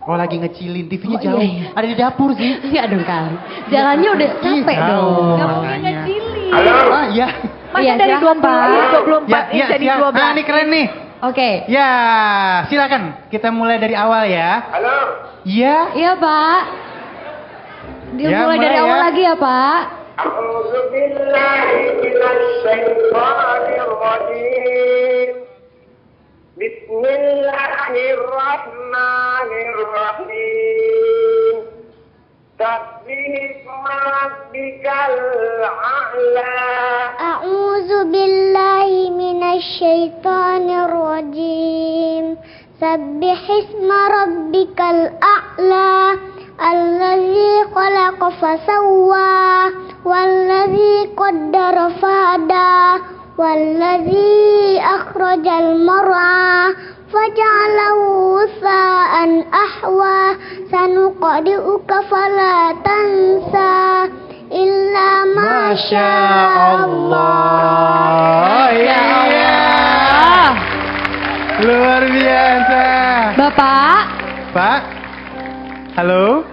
Oh, lagi ngecilin, TV-nya jauh. Iya. Ada di dapur sih. Iya dong kali. Jalannya udah capek dong. Gak mungkin ngecilin. Halo. Oh, iya. Masa Iya, dari silakan, 24 Pak. ini jadi siap. 12. Nah, ini keren nih. Oke. Ya, silakan. Kita mulai dari awal ya. Halo. Iya. Iya Pak. Dimulai dari mulai awal ya. lagi ya Pak. A'udzu billahi minasy syaithanir rajim. Bismillahirrahmanirrahim. Tasbihasma rabbikal a'la. A'udzu billahi minasyaitonir rajim. Sabbihisma rabbikal a'la. Allazi khalaqa fasawwa wallazi qaddara fahada wallazi akhrajal mar'a faj'alahu sa'an ahwa sanuqadi'uka fala tansa illa ma Allah. Ya Allah. Luar biasa. Bapak. Pak. Halo.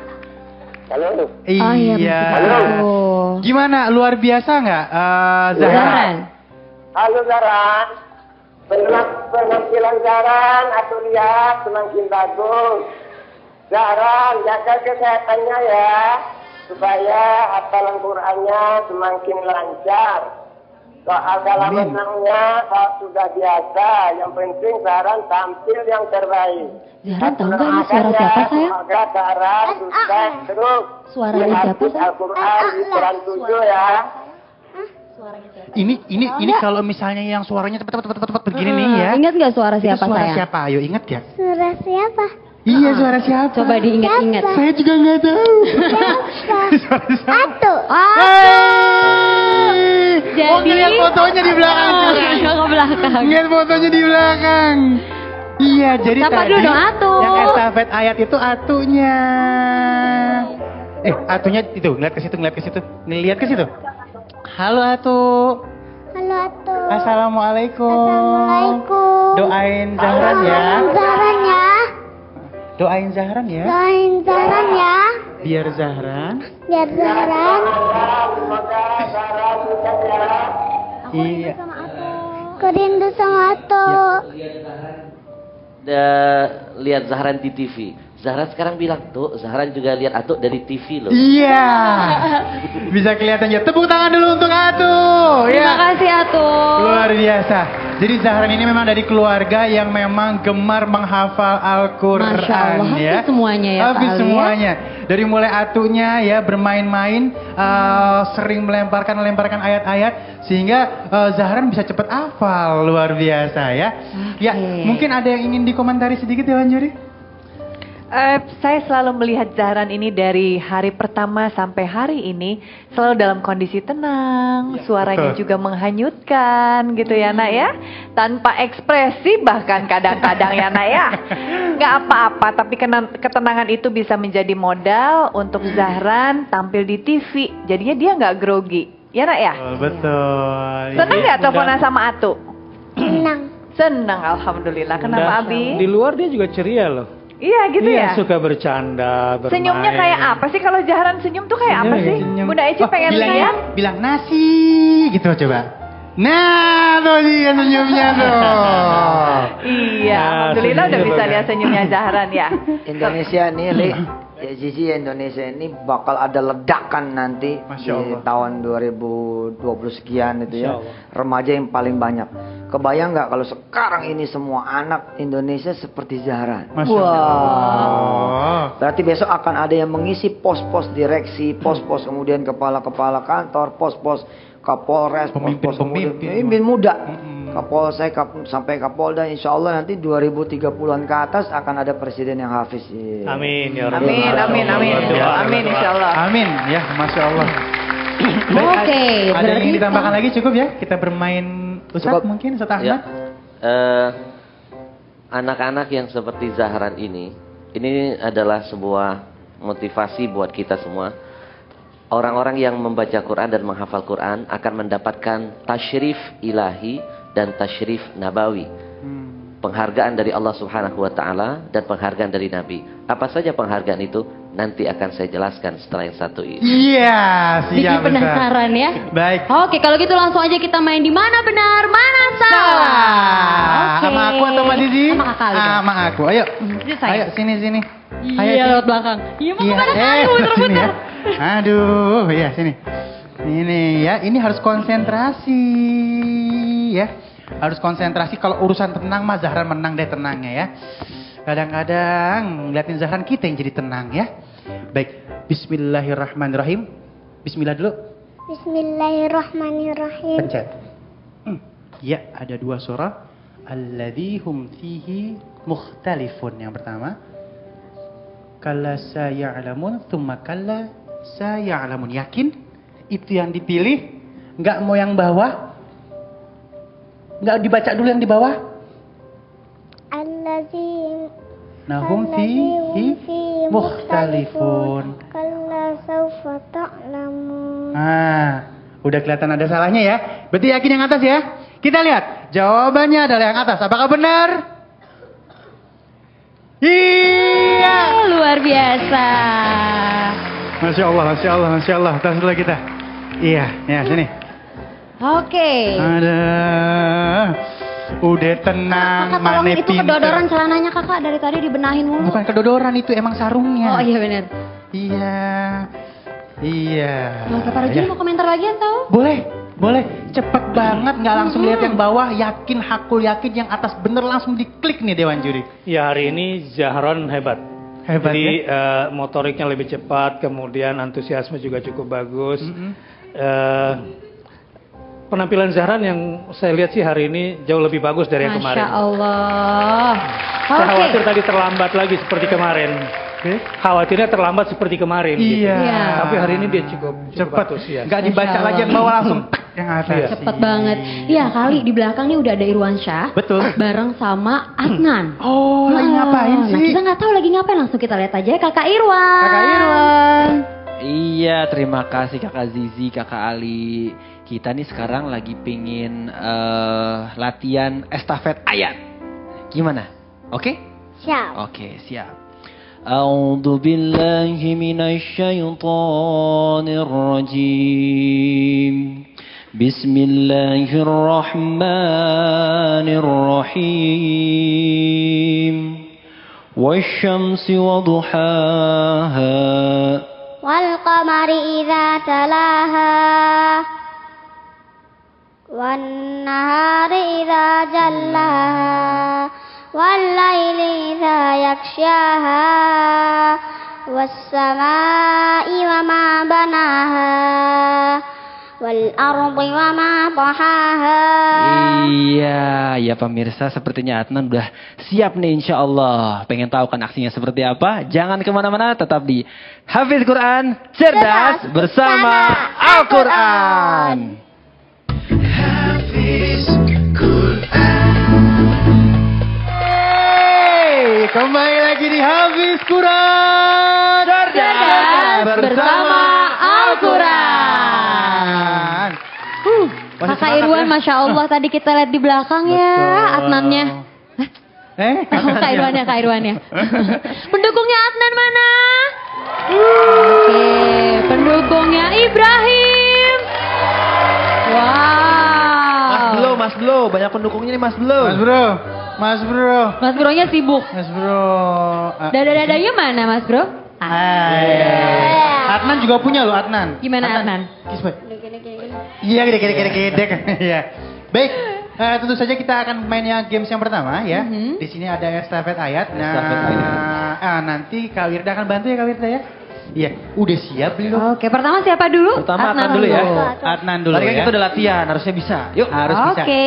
Halo. Iya. Halo. Gimana? Luar biasa nggak, Zahran? Halo Zahran. Penampilan Zahran aku lihat semakin bagus. Zahran, jaga kesehatannya ya, supaya hafalan Qur'annya semakin lancar. Soal dalam renangnya kalau sudah biasa, yang penting Zahran tampil yang terbaik. Zahran tahu nggak ini suara siapa sayang? Semoga Zahran sukses terus. Suaranya siapa sayang? Al-Quran di Quran 7 ya. Ini kalau misalnya yang suaranya tepat begini nih ya. Ingat nggak suara Itu siapa suara sayang? siapa? Ayo ingat ya. Surah siapa? Iya, suara siapa? Coba diingat-ingat. Saya juga nggak tahu. Atu. Jadi lihat fotonya di belakang. ke belakang. Lihat fotonya di belakang. Iya, jadi Siapa tadi dulu dong, Atu? yang estafet ayat itu atunya. Atunya itu, ngeliat ke situ. Ngeliat ke situ. Halo Atu. Halo Atu. Assalamualaikum. Assalamualaikum. Doain Zahran ya. Zahran ya. Doain Zahran ya. Doain Zahran ya. Biar Zahran. Biar Zahran. Iya. Kerindu sama Atu. Lihat Zahran di TV. Zahran sekarang bilang, tuh Zahran juga lihat Atuk dari TV loh. Iya. Bisa kelihatan ya. Tepuk tangan dulu untuk Atu. Terima kasih Atu. Luar biasa. Jadi Zahran ini memang dari keluarga yang memang gemar menghafal Al-Quran. Masya Allah, ya. hafiz semuanya ya Kak Hafiz Ali, semuanya. Dari mulai atunya ya bermain-main, sering melemparkan ayat-ayat sehingga Zahran bisa cepat hafal, luar biasa ya. Ya, mungkin ada yang ingin dikomentari sedikit ya Wan Juri? Saya selalu melihat Zahran ini dari hari pertama sampai hari ini selalu dalam kondisi tenang, suaranya juga menghanyutkan gitu ya Nak ya, tanpa ekspresi bahkan kadang-kadang ya Nak ya, nggak apa-apa tapi ketenangan itu bisa menjadi modal untuk Zahran tampil di TV, jadinya dia nggak grogi, ya Nak ya? Betul. Senang nggak teleponan sama Atu? Senang. Senang, alhamdulillah. Kenapa Abi? Di luar dia juga ceria loh. Iya gitu ya. Suka bercanda, bermain. Senyumnya kayak apa sih kalau Zahran senyum tuh kayak apa sih? Bunda Eci pengen saya. Bilang nasi gitu coba. Nah, tuh dia senyumnya tuh. Iya, alhamdulillah udah bisa lihat senyumnya Zahran ya. Indonesia nih, Li. Ya, Zizi, Indonesia ini bakal ada ledakan nanti di tahun 2020 sekian itu ya. Remaja yang paling banyak. Kebayang nggak kalau sekarang ini semua anak Indonesia seperti Zahran? Wow. Berarti besok akan ada yang mengisi pos-pos direksi, pos-pos kemudian kepala-kepala kantor, pos-pos Kapolres, pemimpin muda, Kapolsek sampai Kapolda, insya Allah nanti 2030-an ke atas akan ada presiden yang hafiz. Amin ya Rabbal Alamin. Amin insya Allah. Amin ya, Masya Allah. Oke, ada yang ingin ditambahkan lagi cukup ya? Kita bermain Ustaz mungkin, Ustaz Ahmad. Anak-anak yang seperti Zahran ini adalah sebuah motivasi buat kita semua. Orang-orang yang membaca Quran dan menghafal Quran akan mendapatkan tasyrif ilahi dan tasyrif nabawi. Penghargaan dari Allah Subhanahu wa taala dan penghargaan dari Nabi. Apa saja penghargaan itu nanti akan saya jelaskan setelah yang satu ini. Iya, siap. Bikin penasaran ya. Baik. Oke, kalau gitu langsung aja kita main di mana benar, mana salah. Sama aku atau Mbak Zizi? Sama Kakak. Sama aku. Ayo. Ayo sini. Iya, lewat belakang. Iya, mau kemana kali, muter-muter. Aduh, ya sini. Ini ya, ini harus konsentrasi ya. Harus konsentrasi, kalau urusan tenang mah Zahran menang deh tenangnya ya. Kadang-kadang ngeliatin Zahran kita yang jadi tenang ya. Baik, bismillahirrahmanirrahim. Bismillah dulu. Bismillahirrahmanirrahim. Pencet. Ya, ada dua surah. Alladzi hum fihi mukhtalifun. Yang pertama, kalla saya'lamun, thumma kalla saya'lamun. Yakin? Itu yang dipilih? Enggak mau yang bawah? Enggak dibaca dulu yang di bawah? Alladzi Nahum fihi mukhtalifun. Kalla sawfa ta'lamun. Udah kelihatan ada salahnya ya. Berarti yakin yang atas ya. Kita lihat jawabannya adalah yang atas. Apakah benar? Iya, luar biasa. Masya Allah. Tahan dulu kita. Iya, ya sini. Oke. Ada. Udah tenang, Kakak tolong Mane itu kedodoran celananya kakak dari tadi dibenahin mulu. Bukan kedodoran, itu emang sarungnya. Oh iya benar. Iya. Mas Pak Rajin mau komentar lagi atau? Boleh. Cepet banget, nggak langsung lihat yang bawah, yakin, hakul yakin, yang atas bener langsung diklik nih Dewan Juri. Ya hari ini Zahran hebat. Jadi ya? Motoriknya lebih cepat, kemudian antusiasme juga cukup bagus. Penampilan Zahran yang saya lihat sih hari ini jauh lebih bagus dari yang kemarin. Masya Allah. Saya khawatir tadi terlambat lagi seperti kemarin. Khawatirnya terlambat seperti kemarin. Iya. Gitu. Tapi hari ini dia cukup cepat. Ya. Gak dibaca lagi yang bawah langsung yang atas. Cepet banget. Iya kali di belakang nih udah ada Irwansyah. Betul. Bareng sama Adnan. Oh, lagi ngapain sih? Nah kita nggak tahu lagi ngapain, langsung kita lihat aja Kakak Irwan. Iya, terima kasih Kakak Zizi, Kakak Ali. Kita nih sekarang lagi pingin latihan estafet ayat. Gimana? Oke? Siap. Oke, siap. A'udzu billahi minasy syaithanir rajim. Bismillahirrahmanirrahim. Wasyamsi waduhaha. Wal qamari idza talaha. wan nahari idza jallaha wal laili idza yaghshaha was samai wa ma banaha wal ardi wa ma tahaha. Iya, ya pemirsa, sepertinya Adnan udah siap nih insya Allah. Pengen tahu kan aksinya seperti apa? Jangan kemana-mana, tetap di Hafiz Quran, cerdas bersama Al-Quran. Hafiz Quran. Kembali lagi di Hafiz Quran, cerdas bersama Al-Quran. Kakak Irwan, Masya Allah, tadi kita lihat di belakang ya Adnannya. Kak Irwannya. Pendukungnya Adnan mana? Oke, pendukungnya Ibrahim. Wow. Mas Blo, banyak pendukungnya nih Mas Blo. Mas Bro-nya sibuk. Mas Bro. Dada-dadanya mana Mas Bro? Adnan juga punya loh Adnan. Gimana Adnan? Iya, gede. Iya. Baik, tentu saja kita akan mainnya games yang pertama ya. Di sini ada estafet ayat. Nanti Kak Wirda akan bantu ya Kak Wirda ya. Iya, udah siap belum? Oke, pertama siapa dulu? Pertama Adnan dulu ya. Adnan dulu Tadi kan ya. kita udah latihan, harusnya bisa. Yuk, harus bisa. Oke.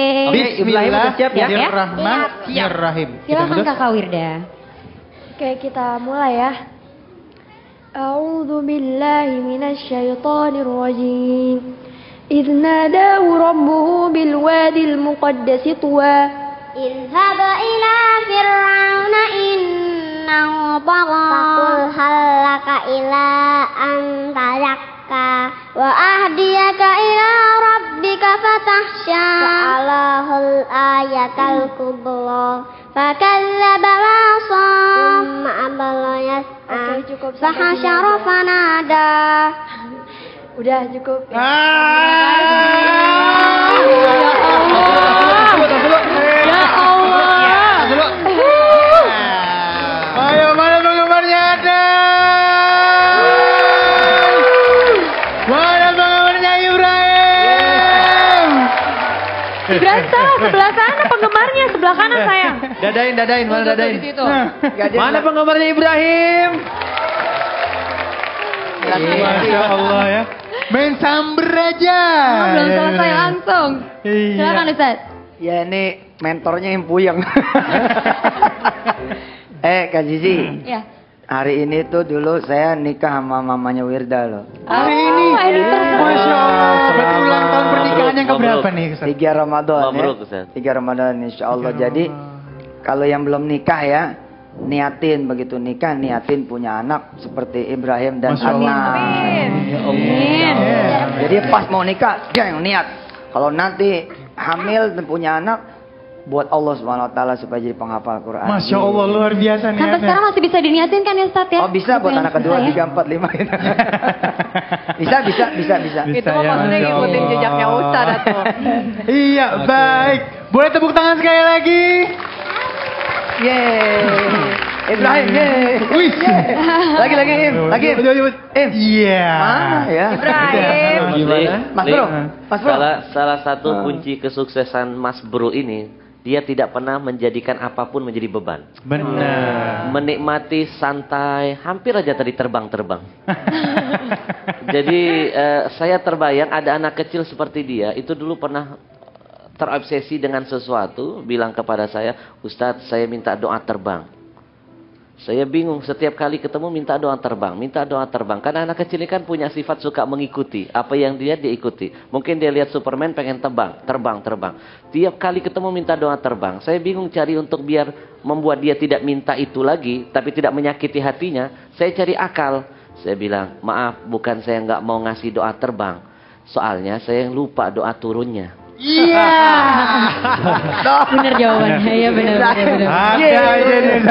Ibrahim udah siap ya? Bismillahirrahmanirrahim. Silakan Kakak Wirda. Oke, kita mulai ya. A'udzu billahi minasy syaithanir rajim. إذ ناداه ربه بالوادي المقدس طوى اذهب إلى فرعون إنه طغى فقل هل لك إلى أن تزكى وأهديك إلى ربك فتخشى فأراه الآية الكبرى فكذب وعصى ثم أدبر يسعى فحشر فنادى. Udah cukup. Ya Allah. Ayo, mana penggemarnya ada? Mana penggemarnya Ibrahim? Ibrahim sebelah sana penggemarnya, sebelah kanan sayang. Dadain, mana dadain? Mana penggemarnya Ibrahim? Masya Allah ya. Main samber aja. Belum selesai langsung. Silakan Ustaz. Ya ini mentornya yang puyeng. Kak Zizi. Ya. Hari ini tuh dulu saya nikah sama mamanya Wirda loh. Hari ini. Masya Allah. Berarti ulang tahun pernikahan yang keberapa nih Ustaz? 3 Ramadan Mabruk, ya. Ustaz. 3 Ramadan insya Allah. Jadi kalau yang belum nikah ya, niatin begitu nikah, niatin punya anak seperti Ibrahim dan Adnan. Amin. Jadi pas mau nikah, jangan niat. Kalau nanti hamil dan punya anak, buat Allah Subhanahu Wa Taala supaya jadi penghafal Quran. Masya Allah, luar biasa niatnya. Sampai sekarang masih bisa diniatin kan ya Ustaz ya? Oh bisa buat anak kedua, 3, 4, 5 gitu. bisa. Itu maksudnya ngikutin jejaknya Ustaz atau? Iya, baik. Boleh tepuk tangan sekali lagi? Yeay. Ibrahim, yeay. Wih. Lagi. Iya. Mana ya? Ibrahim. Mas Bro. Salah satu kunci kesuksesan Mas Bro ini, dia tidak pernah menjadikan apapun menjadi beban. Benar. Menikmati santai, hampir aja tadi terbang. Jadi saya terbayang ada anak kecil seperti dia, itu dulu pernah terobsesi dengan sesuatu, bilang kepada saya, Ustadz saya minta doa terbang. Saya bingung, setiap kali ketemu minta doa terbang. Karena anak kecil ini kan punya sifat suka mengikuti. Apa yang dia ikuti. Mungkin dia lihat Superman pengen terbang. Tiap kali ketemu minta doa terbang. Saya bingung cari untuk biar membuat dia tidak minta itu lagi, tapi tidak menyakiti hatinya. Saya cari akal. Saya bilang, maaf bukan saya nggak mau ngasih doa terbang. Soalnya saya lupa doa turunnya. Iya. Bener jawabannya, ya bener. Ada aja nih.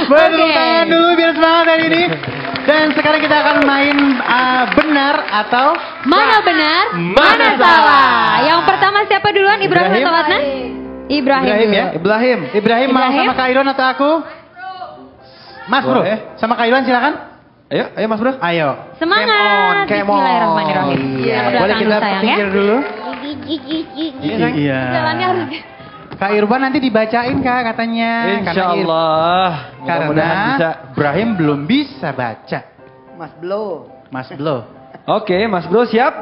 Boleh tepuk tangan dulu biar semangat hari ini. Dan sekarang kita akan main benar atau mana benar, mana salah. Yang pertama siapa duluan, Ibrahim atau Adnan? Ibrahim ya. Ibrahim mau sama Kak Iron atau aku? Mas Bro, sama Kak Iron silakan. Ayo Mas Bro. Ayo. Semangat. Come on. Bismillahirrahmanirrahim. Boleh kita pinggir dulu? Iya. Jalannya harus Kak Irwan nanti dibacain Kak katanya. Insya Allah. Mudah-mudahan Karena bisa. Ibrahim belum bisa baca. Mas Blo. Mas Blo. Oke, Mas Bro siap?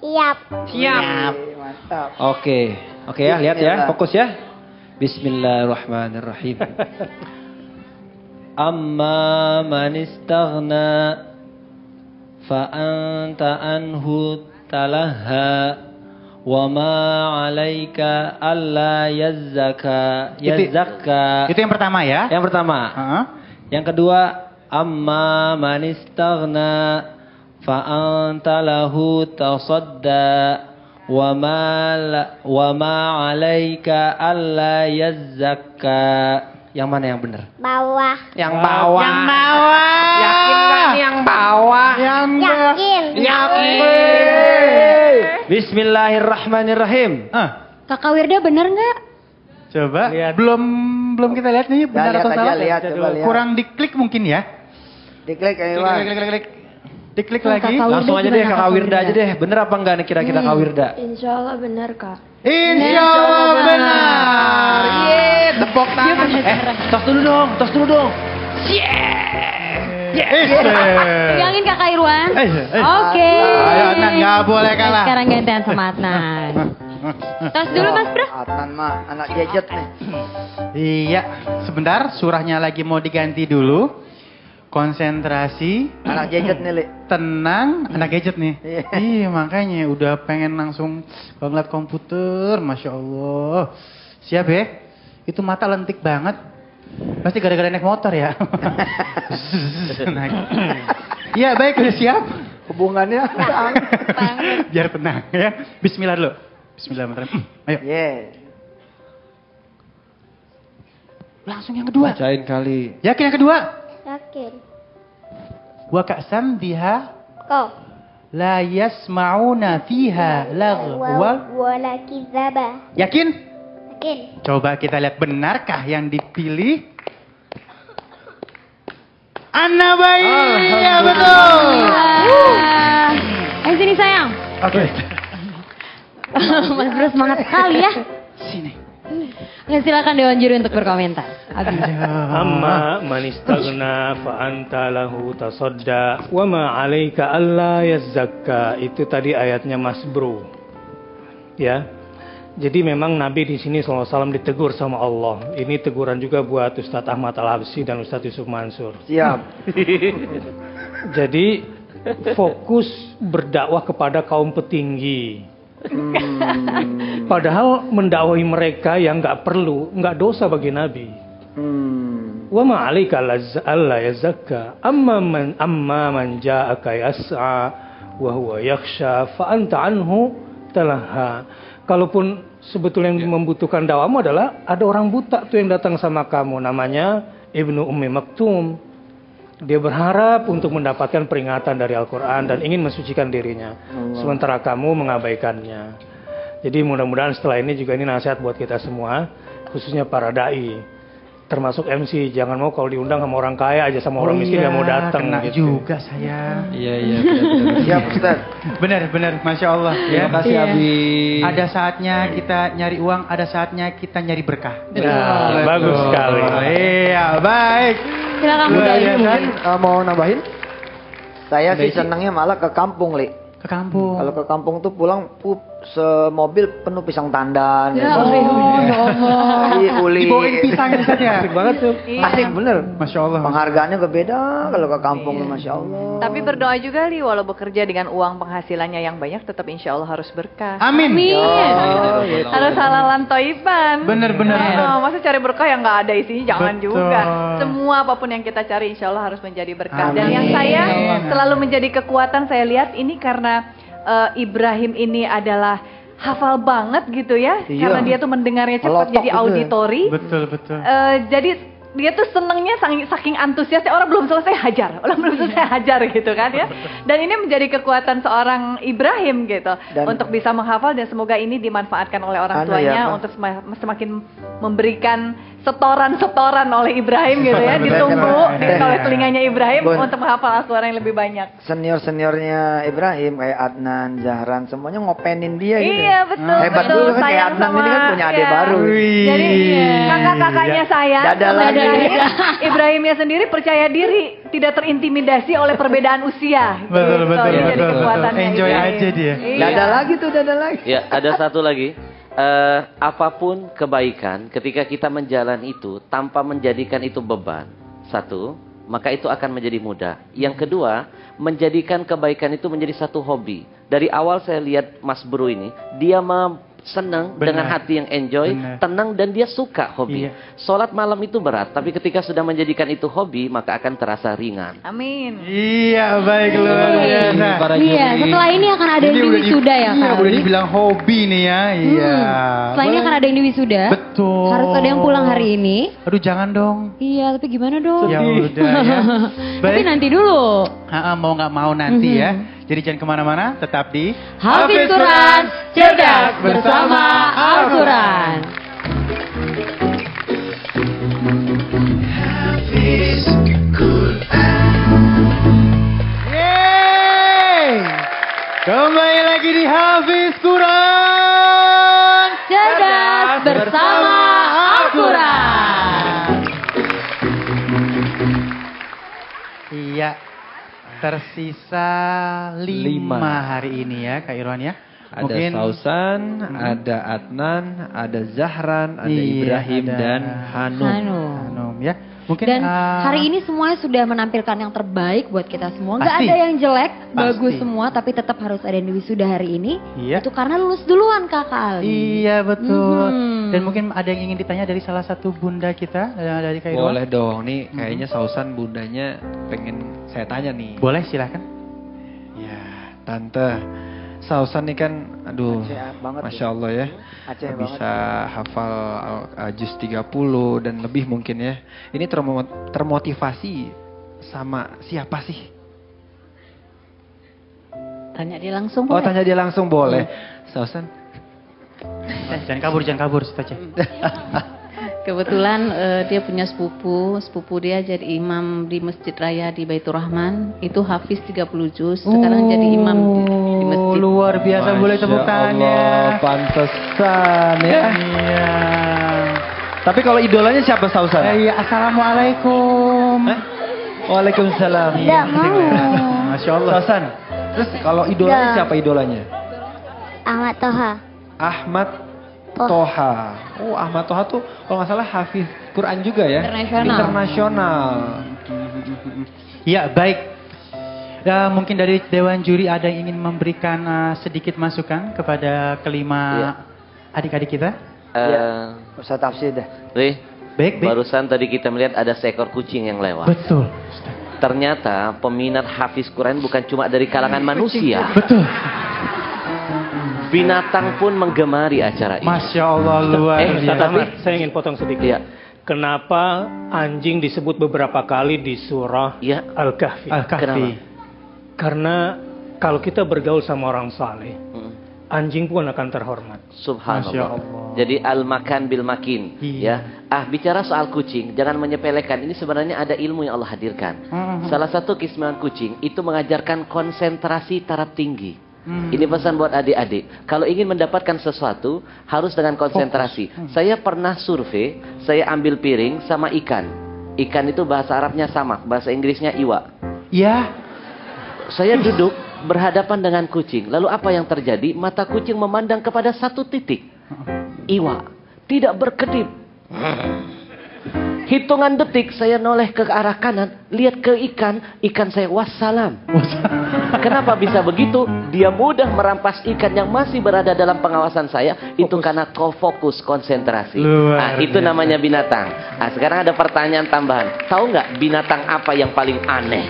Siap. Mantap. Oke. Oke ya, lihat ya, fokus ya. Bismillahirrahmanirrahim. Amma man istaghna fa anta anhu talaha wa ma 'alaika alla yazakka. Itu yang pertama ya. Yang pertama. Yang kedua, amma man istaghna fa anta lahu tasadda wa ma 'alaika alla yazakka. Yang mana yang benar? Bawah. Yang bawah. Yang bawah. Yakin kan yang bawah? Yakin. Yakin. Bismillahirrahmanirrahim. Kakak Wirda bener nggak? Coba. Belum kita lihat nih benar lihat atau aja, salah. lihat, coba lihat. Kurang diklik mungkin ya. Diklik Irwan. Diklik lagi. Langsung aja deh Kakak Wirda aja deh. Bener apa enggak nih kira-kira Kak Wirda? Insya Allah benar Kak. Insya Allah benar. Tepuk tangan. Tos dulu dong. Pegangin Kakak Irwan. Oke. Ayo Adnan, nggak boleh kalah. Sekarang gantian sama Adnan. Tos dulu Mas Bro. Adnan mah anak gadget nih. Iya, sebentar surahnya lagi mau diganti dulu. Konsentrasi. Anak gadget nih, Li. Tenang, anak gadget nih. Iya, makanya udah pengen langsung ngeliat komputer, Masya Allah. Siap ya? Itu mata lentik banget. Pasti gara-gara naik motor ya. Iya, baik, udah siap. Hubungannya Biar tenang ya. Bismillah dulu. Bismillahirrahmanirrahim. Ayo. Langsung yang kedua. Bacain kali. Yakin yang kedua? Yakin. Wa ka'sam biha Kau. la yasma'una fiha laghwa Wala kizaba. Yakin? Yakin. Coba kita lihat benarkah yang dipilih? Anna baik. Ya betul. Ayo sini sayang. Oke. Mas Bro semangat sekali ya. Sini. Oke, silakan Dewan Juri untuk berkomentar. Amma man istaghna fa anta lahu tasadda wa ma 'alaika alla yazakka. Itu tadi ayatnya Mas Bro. Ya. Jadi memang Nabi di sini SAW ditegur sama Allah. Ini teguran juga buat Ustadz Ahmad Al-Habsyi dan Ustadz Yusuf Mansur. Siap. Jadi fokus berdakwah kepada kaum petinggi. Padahal mendakwahi mereka yang nggak perlu, nggak dosa bagi Nabi. Wa ma 'alaika alla yazakka amma man ja'aka yas'a wa huwa yakhsha fa anta anhu talaha. Kalaupun sebetulnya yang membutuhkan dakwamu adalah ada orang buta tuh yang datang sama kamu, namanya Ibnu Ummi Maktum. Dia berharap untuk mendapatkan peringatan dari Al-Quran dan ingin mensucikan dirinya. Sementara kamu mengabaikannya. Jadi mudah-mudahan setelah ini juga ini nasihat buat kita semua, khususnya para da'i. Termasuk MC, jangan mau kalau diundang sama orang kaya aja, sama orang miskin gak mau datang. Kena gitu. juga saya. Iya. Siap Ustaz. Benar, Masya Allah. Terima kasih Abi. Ada saatnya kita nyari uang, ada saatnya kita nyari berkah. Nah, bagus sekali. Iya, baik. Silakan Lu Bro. mungkin mau nambahin? Saya sih senangnya malah ke kampung, Li. Ke kampung. Kalau ke kampung tuh pulang semobil penuh pisang tandan. Ya Allah. Uli. Dibawain pisang saja. Asik banget tuh. Asik bener. Masya Allah. Penghargaannya beda kalau ke kampung, Masya Allah. Tapi berdoa juga Li, walau bekerja dengan uang penghasilannya yang banyak, tetap insya Allah harus berkah. Amin. Harus halalan toiban. Bener. Masa cari berkah yang nggak ada isinya, jangan Betul. juga. Semua apapun yang kita cari insya Allah harus menjadi berkah. Dan yang saya selalu menjadi kekuatan saya lihat ini karena Ibrahim ini adalah hafal banget gitu ya. Iya. Karena dia tuh mendengarnya cepat Melotok jadi gitu ya. auditori. Betul. Jadi dia tuh senengnya saking antusiasnya, orang belum selesai hajar gitu kan ya. Dan ini menjadi kekuatan seorang Ibrahim gitu untuk bisa menghafal, dan semoga ini dimanfaatkan oleh orang tuanya untuk semakin memberikan setoran oleh Ibrahim gitu ya, ditunggu oleh telinganya Ibrahim untuk menghafal Al-Quran yang lebih banyak. Senior-seniornya Ibrahim kayak Adnan, Zahran, semuanya ngopenin dia gitu. Iya betul. Hebat betul. dulu kan kayak Adnan ini kan punya adik baru. Jadi kakak-kakaknya saya, Ibrahimnya sendiri percaya diri, tidak terintimidasi oleh perbedaan usia. Betul. Jadi kekuatannya Enjoy Ibrahim. aja dia. Dada lagi. Ya, ada satu lagi. Apapun kebaikan ketika kita menjalani itu tanpa menjadikan itu beban. Satu, maka itu akan menjadi mudah. Yang kedua, menjadikan kebaikan itu menjadi satu hobi. Dari awal saya lihat Mas Bro ini, dia senang dengan hati yang enjoy, tenang dan dia suka hobi. Sholat malam itu berat, tapi ketika sudah menjadikan itu hobi, maka akan terasa ringan. Amin. Iya, baik luar biasa. Iya, setelah ini akan ada yang wisuda ya Kak. Udah dibilang hobi nih ya. Iya. Setelah ini akan ada yang wisuda. Betul. Harus ada yang pulang hari ini. Aduh, jangan dong. Iya, tapi gimana dong? Ya udah ya. Tapi nanti dulu. Mau nggak mau nanti ya. Jadi jangan kemana-mana, tetap di Hafiz Quran, cerdas bersama Al-Quran. Hafiz Quran. Yeay! Kembali lagi di Hafiz Quran, cerdas bersama Al-Quran. Iya. Tersisa 5 hari ini ya Kak Irwan ya. Ada Mungkin Sausan, ada Adnan, ada Zahran, ada Ibrahim ada dan Hanum ya. Mungkin Dan hari ini semuanya sudah menampilkan yang terbaik buat kita semua. Nggak Pasti. ada yang jelek, bagus Pasti. semua. Tapi tetap harus ada yang wisuda hari ini. Iya. Itu karena lulus duluan Kakak Ali. Iya betul. Dan mungkin ada yang ingin ditanya dari salah satu bunda kita dari Kak Irwan. Boleh dong, nih kayaknya Sausan bundanya pengen saya tanya nih. Boleh silahkan. Ya, Tante. Sausan nih kan, aduh, banget Masya Allah ya. Aceh Bisa hafal juz 30 dan lebih mungkin ya. Ini termotivasi sama siapa sih? Tanya dia langsung Oh, boleh? tanya dia langsung boleh. Sausan. Jangan kabur Ustaz. Kebetulan dia punya sepupu dia jadi imam di Masjid Raya di Baitur Rahman. Itu hafiz 30 juz, sekarang jadi imam di masjid. Luar biasa, boleh tepuk tangannya. Pantesan ya. Iya. Tapi kalau idolanya siapa Sausan? Iya, assalamualaikum. Waalaikumsalam. Tidak mau. Masya Allah. Sausan. Terus kalau idolanya siapa idolanya? Ahmad Toha. Ahmad Toha. Oh, Ahmad Toha tuh kalau nggak salah hafiz Quran juga ya? Internasional. Ya, baik. Ya, mungkin dari Dewan Juri ada yang ingin memberikan sedikit masukan kepada kelima adik-adik kita? Ustaz tafsir dah. Baik. Barusan tadi kita melihat ada seekor kucing yang lewat. Betul. Ternyata peminat hafiz Quran bukan cuma dari kalangan manusia. Betul. Binatang pun menggemari acara ini. Masya Allah, luar biasa. Tapi saya ingin potong sedikit. Iya. Kenapa anjing disebut beberapa kali di surah Al-Kahfi? Al-Kahfi. Karena kalau kita bergaul sama orang saleh, anjing pun akan terhormat. Subhanallah. Jadi al-makan bil makin. Ya. Bicara soal kucing, jangan menyepelekan. Ini sebenarnya ada ilmu yang Allah hadirkan. Salah satu keistimewaan kucing itu mengajarkan konsentrasi taraf tinggi. Ini pesan buat adik-adik. Kalau ingin mendapatkan sesuatu, harus dengan konsentrasi. Saya pernah survei, saya ambil piring sama ikan. Ikan itu bahasa Arabnya sama, bahasa Inggrisnya iwa. Ya. Saya duduk berhadapan dengan kucing. Lalu apa yang terjadi? Mata kucing memandang kepada satu titik. Iwa. Tidak berkedip. Hitungan detik saya noleh ke arah kanan, lihat ke ikan, ikan saya wassalam. Kenapa bisa begitu? Dia mudah merampas ikan yang masih berada dalam pengawasan saya. Itu karena fokus konsentrasi. Itu namanya binatang. Sekarang ada pertanyaan tambahan. Tahu nggak binatang apa yang paling aneh?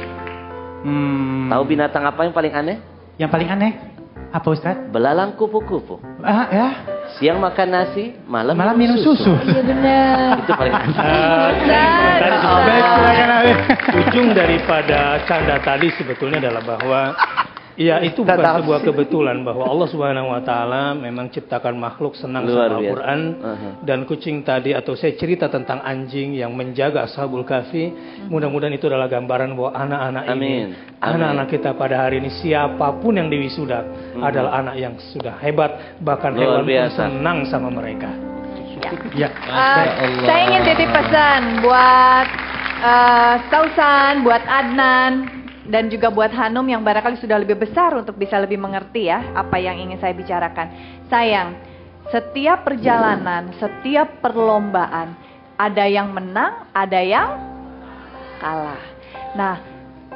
Tahu binatang apa yang paling aneh? Yang paling aneh? Apa Ustaz? Belalang kupu-kupu. Ya. Siang makan nasi, malam minum susu. Iya benar. Itu paling aneh. Ujung daripada canda tadi sebetulnya adalah bahwa Iya, itu bukan sebuah kebetulan bahwa Allah Subhanahu wa taala memang ciptakan makhluk senang Luar sama biasa. Al-Qur'an. Dan kucing tadi atau saya cerita tentang anjing yang menjaga Ashabul Kahfi, mudah-mudahan itu adalah gambaran bahwa anak-anak ini, anak-anak kita pada hari ini siapapun yang diwisuda adalah anak yang sudah hebat, bahkan Luar hewan pun biasa. senang sama mereka. Ya. Saya ingin titip pesan buat Sausan, buat Adnan, dan juga buat Hanum yang barangkali sudah lebih besar untuk bisa lebih mengerti ya apa yang ingin saya bicarakan. Sayang, setiap perjalanan, setiap perlombaan, ada yang menang, ada yang kalah. Nah,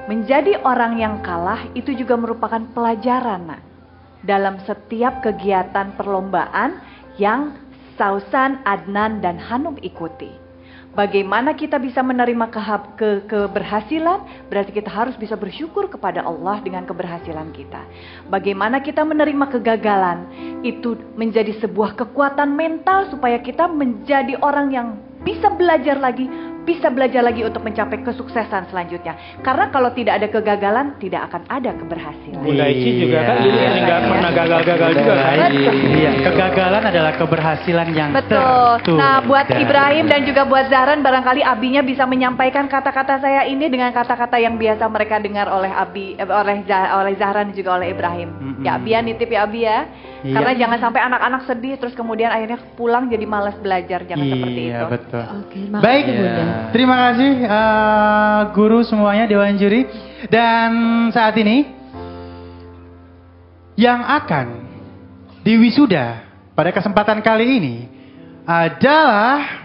menjadi orang yang kalah itu juga merupakan pelajaran, nak, dalam setiap kegiatan perlombaan yang Sausan, Adnan, dan Hanum ikuti. Bagaimana kita bisa menerima keberhasilan, berarti kita harus bisa bersyukur kepada Allah dengan keberhasilan kita. Bagaimana kita menerima kegagalan, itu menjadi sebuah kekuatan mental supaya kita menjadi orang yang bisa belajar lagi untuk mencapai kesuksesan selanjutnya. Karena kalau tidak ada kegagalan, tidak akan ada keberhasilan. Bunda Ici juga kan nggak pernah gagal-gagal juga kan? Iya, kegagalan adalah keberhasilan yang Betul. tertunda. Nah, buat Ibrahim dan juga buat Zahran, barangkali Abinya bisa menyampaikan kata-kata saya ini dengan kata-kata yang biasa mereka dengar oleh oleh Zahran dan juga oleh Ibrahim. Ya, Abi ya, nitip ya Abi ya. Iya. Karena jangan sampai anak-anak sedih terus kemudian akhirnya pulang jadi malas belajar. Jangan seperti itu. Iya, betul. Oke, Baik, Bunda. terima kasih guru semuanya, Dewan Juri. Dan saat ini yang akan diwisuda pada kesempatan kali ini adalah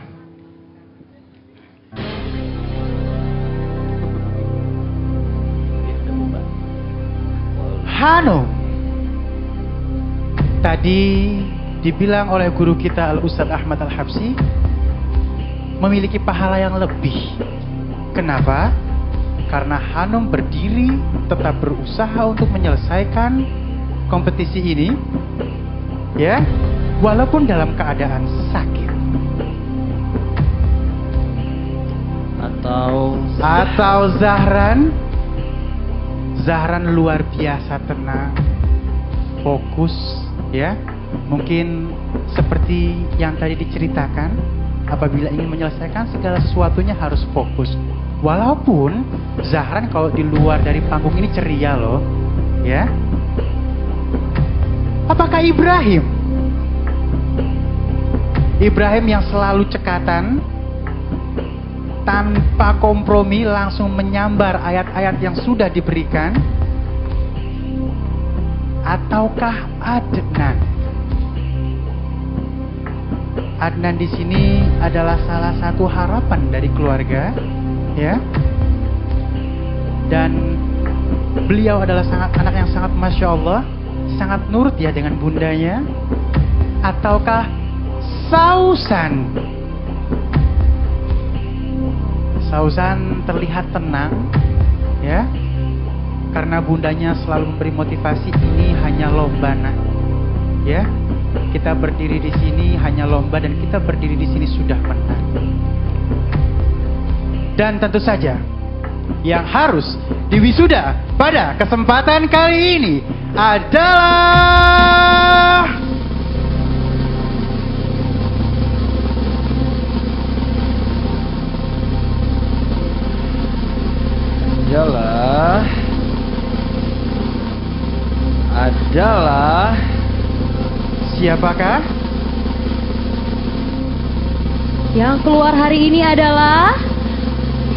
Hanum. Tadi dibilang oleh guru kita Al-Ustadz Ahmad Al-Habsi memiliki pahala yang lebih. Kenapa? Karena Hanum berdiri tetap berusaha untuk menyelesaikan kompetisi ini, ya, walaupun dalam keadaan sakit. Atau Zahran luar biasa tenang, fokus, ya. Mungkin seperti yang tadi diceritakan, apabila ingin menyelesaikan segala sesuatunya harus fokus. Walaupun Zahran kalau di luar dari panggung ini ceria loh, ya. Apakah Ibrahim yang selalu cekatan, tanpa kompromi langsung menyambar ayat-ayat yang sudah diberikan? Ataukah Adnan? Adnan di sini adalah salah satu harapan dari keluarga, ya. Dan beliau adalah anak yang sangat masya Allah, sangat nurut ya dengan bundanya. Ataukah Sausan? Sausan terlihat tenang, ya, karena bundanya selalu memberi motivasi. Ini hanya lomba, nak, ya. Kita berdiri di sini hanya lomba dan kita berdiri di sini sudah menang. Dan tentu saja yang harus diwisuda pada kesempatan kali ini adalah siapakah? Yang keluar hari ini adalah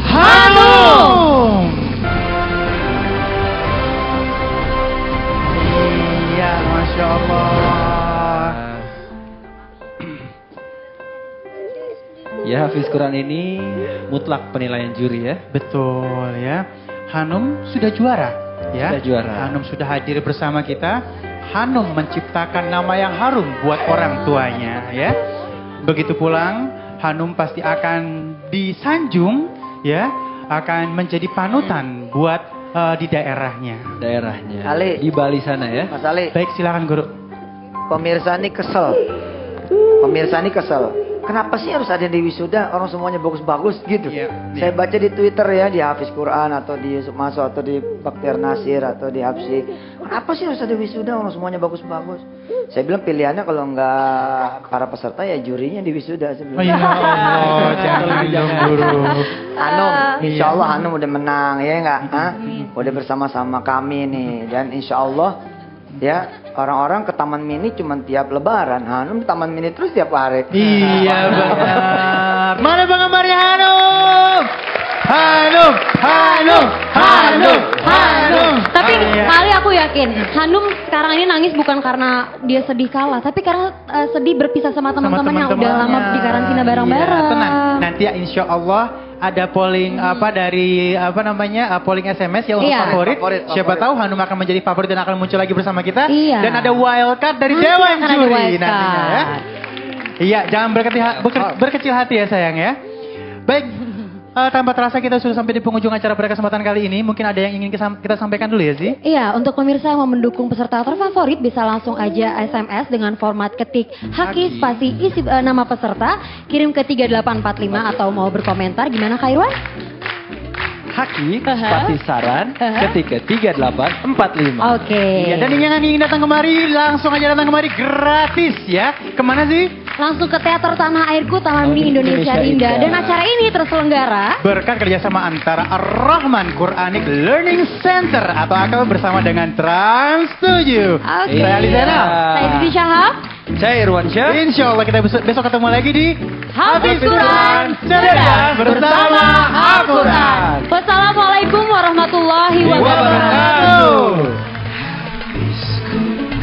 Hanum. Iya, masya Allah. Ya, Hafiz Quran ini mutlak penilaian juri ya. Betul ya. Hanum sudah juara ya. Sudah juara. Hanum sudah hadir bersama kita. Hanum menciptakan nama yang harum buat orang tuanya ya. Begitu pulang, Hanum pasti akan disanjung ya, akan menjadi panutan buat di daerahnya. Ali. Di Bali sana ya. Mas Ali. Baik, silakan guru. Pemirsa ini kesel. kenapa sih harus ada di wisuda? Orang semuanya bagus-bagus gitu. Saya baca di Twitter ya, di Hafiz Quran atau di Yusuf Masuk atau di Baktiar Nasir atau di Hafsi. Kenapa sih harus ada wisuda? Orang semuanya bagus-bagus. Saya bilang pilihannya kalau nggak para peserta ya jurinya di wisuda. Oh ya Allah, jangan guru. Hanum, insya Allah Hanum udah menang ya nggak? Udah bersama-sama kami nih dan insya Allah ya orang-orang ke Taman Mini cuma tiap Lebaran. Hanum Taman Mini terus tiap hari. Iya benar. Mana penggemarnya Hanum? Hanum, Hanum, Hanum, Hanum. Tapi kali aku yakin Hanum sekarang ini nangis bukan karena dia sedih kalah, tapi karena sedih berpisah sama teman-teman yang udah lama di karantina bareng-bareng. Iya, tenang. Nanti ya insya Allah ada polling dari polling SMS ya untuk favorit. Siapa tahu Hanum akan menjadi favorit dan akan muncul lagi bersama kita. Iya. Dan ada wildcard dari Dewan Juri nantinya ya. Iya, jangan berkecil hati ya sayang ya. Baik. Tanpa terasa kita sudah sampai di penghujung acara pada kesempatan kali ini. Mungkin ada yang ingin kita sampaikan dulu ya Zi? Iya, untuk pemirsa yang mau mendukung peserta terfavorit bisa langsung aja SMS dengan format ketik Haki spasi isi nama peserta, kirim ke 3845 atau mau berkomentar gimana Kak Irwan? Haki spasi saran ketik ke 3845. Oke. Ya, dan yang ingin datang kemari langsung aja datang kemari gratis ya. Kemana sih? Langsung ke Teater Tanah Airku Taman Mini Indonesia Indah. Dan acara ini terselenggara berkat kerjasama antara Ar-Rahman Quranic Learning Center atau AKL bersama dengan Trans7. Saya Ali Zainal. Saya Didi Syahab. Saya Irwan Syah. Insya Allah kita besok ketemu lagi di Hafiz Quran Cerdas bersama Al-Quran. Wassalamualaikum warahmatullahi wabarakatuh. Hafiz Quran.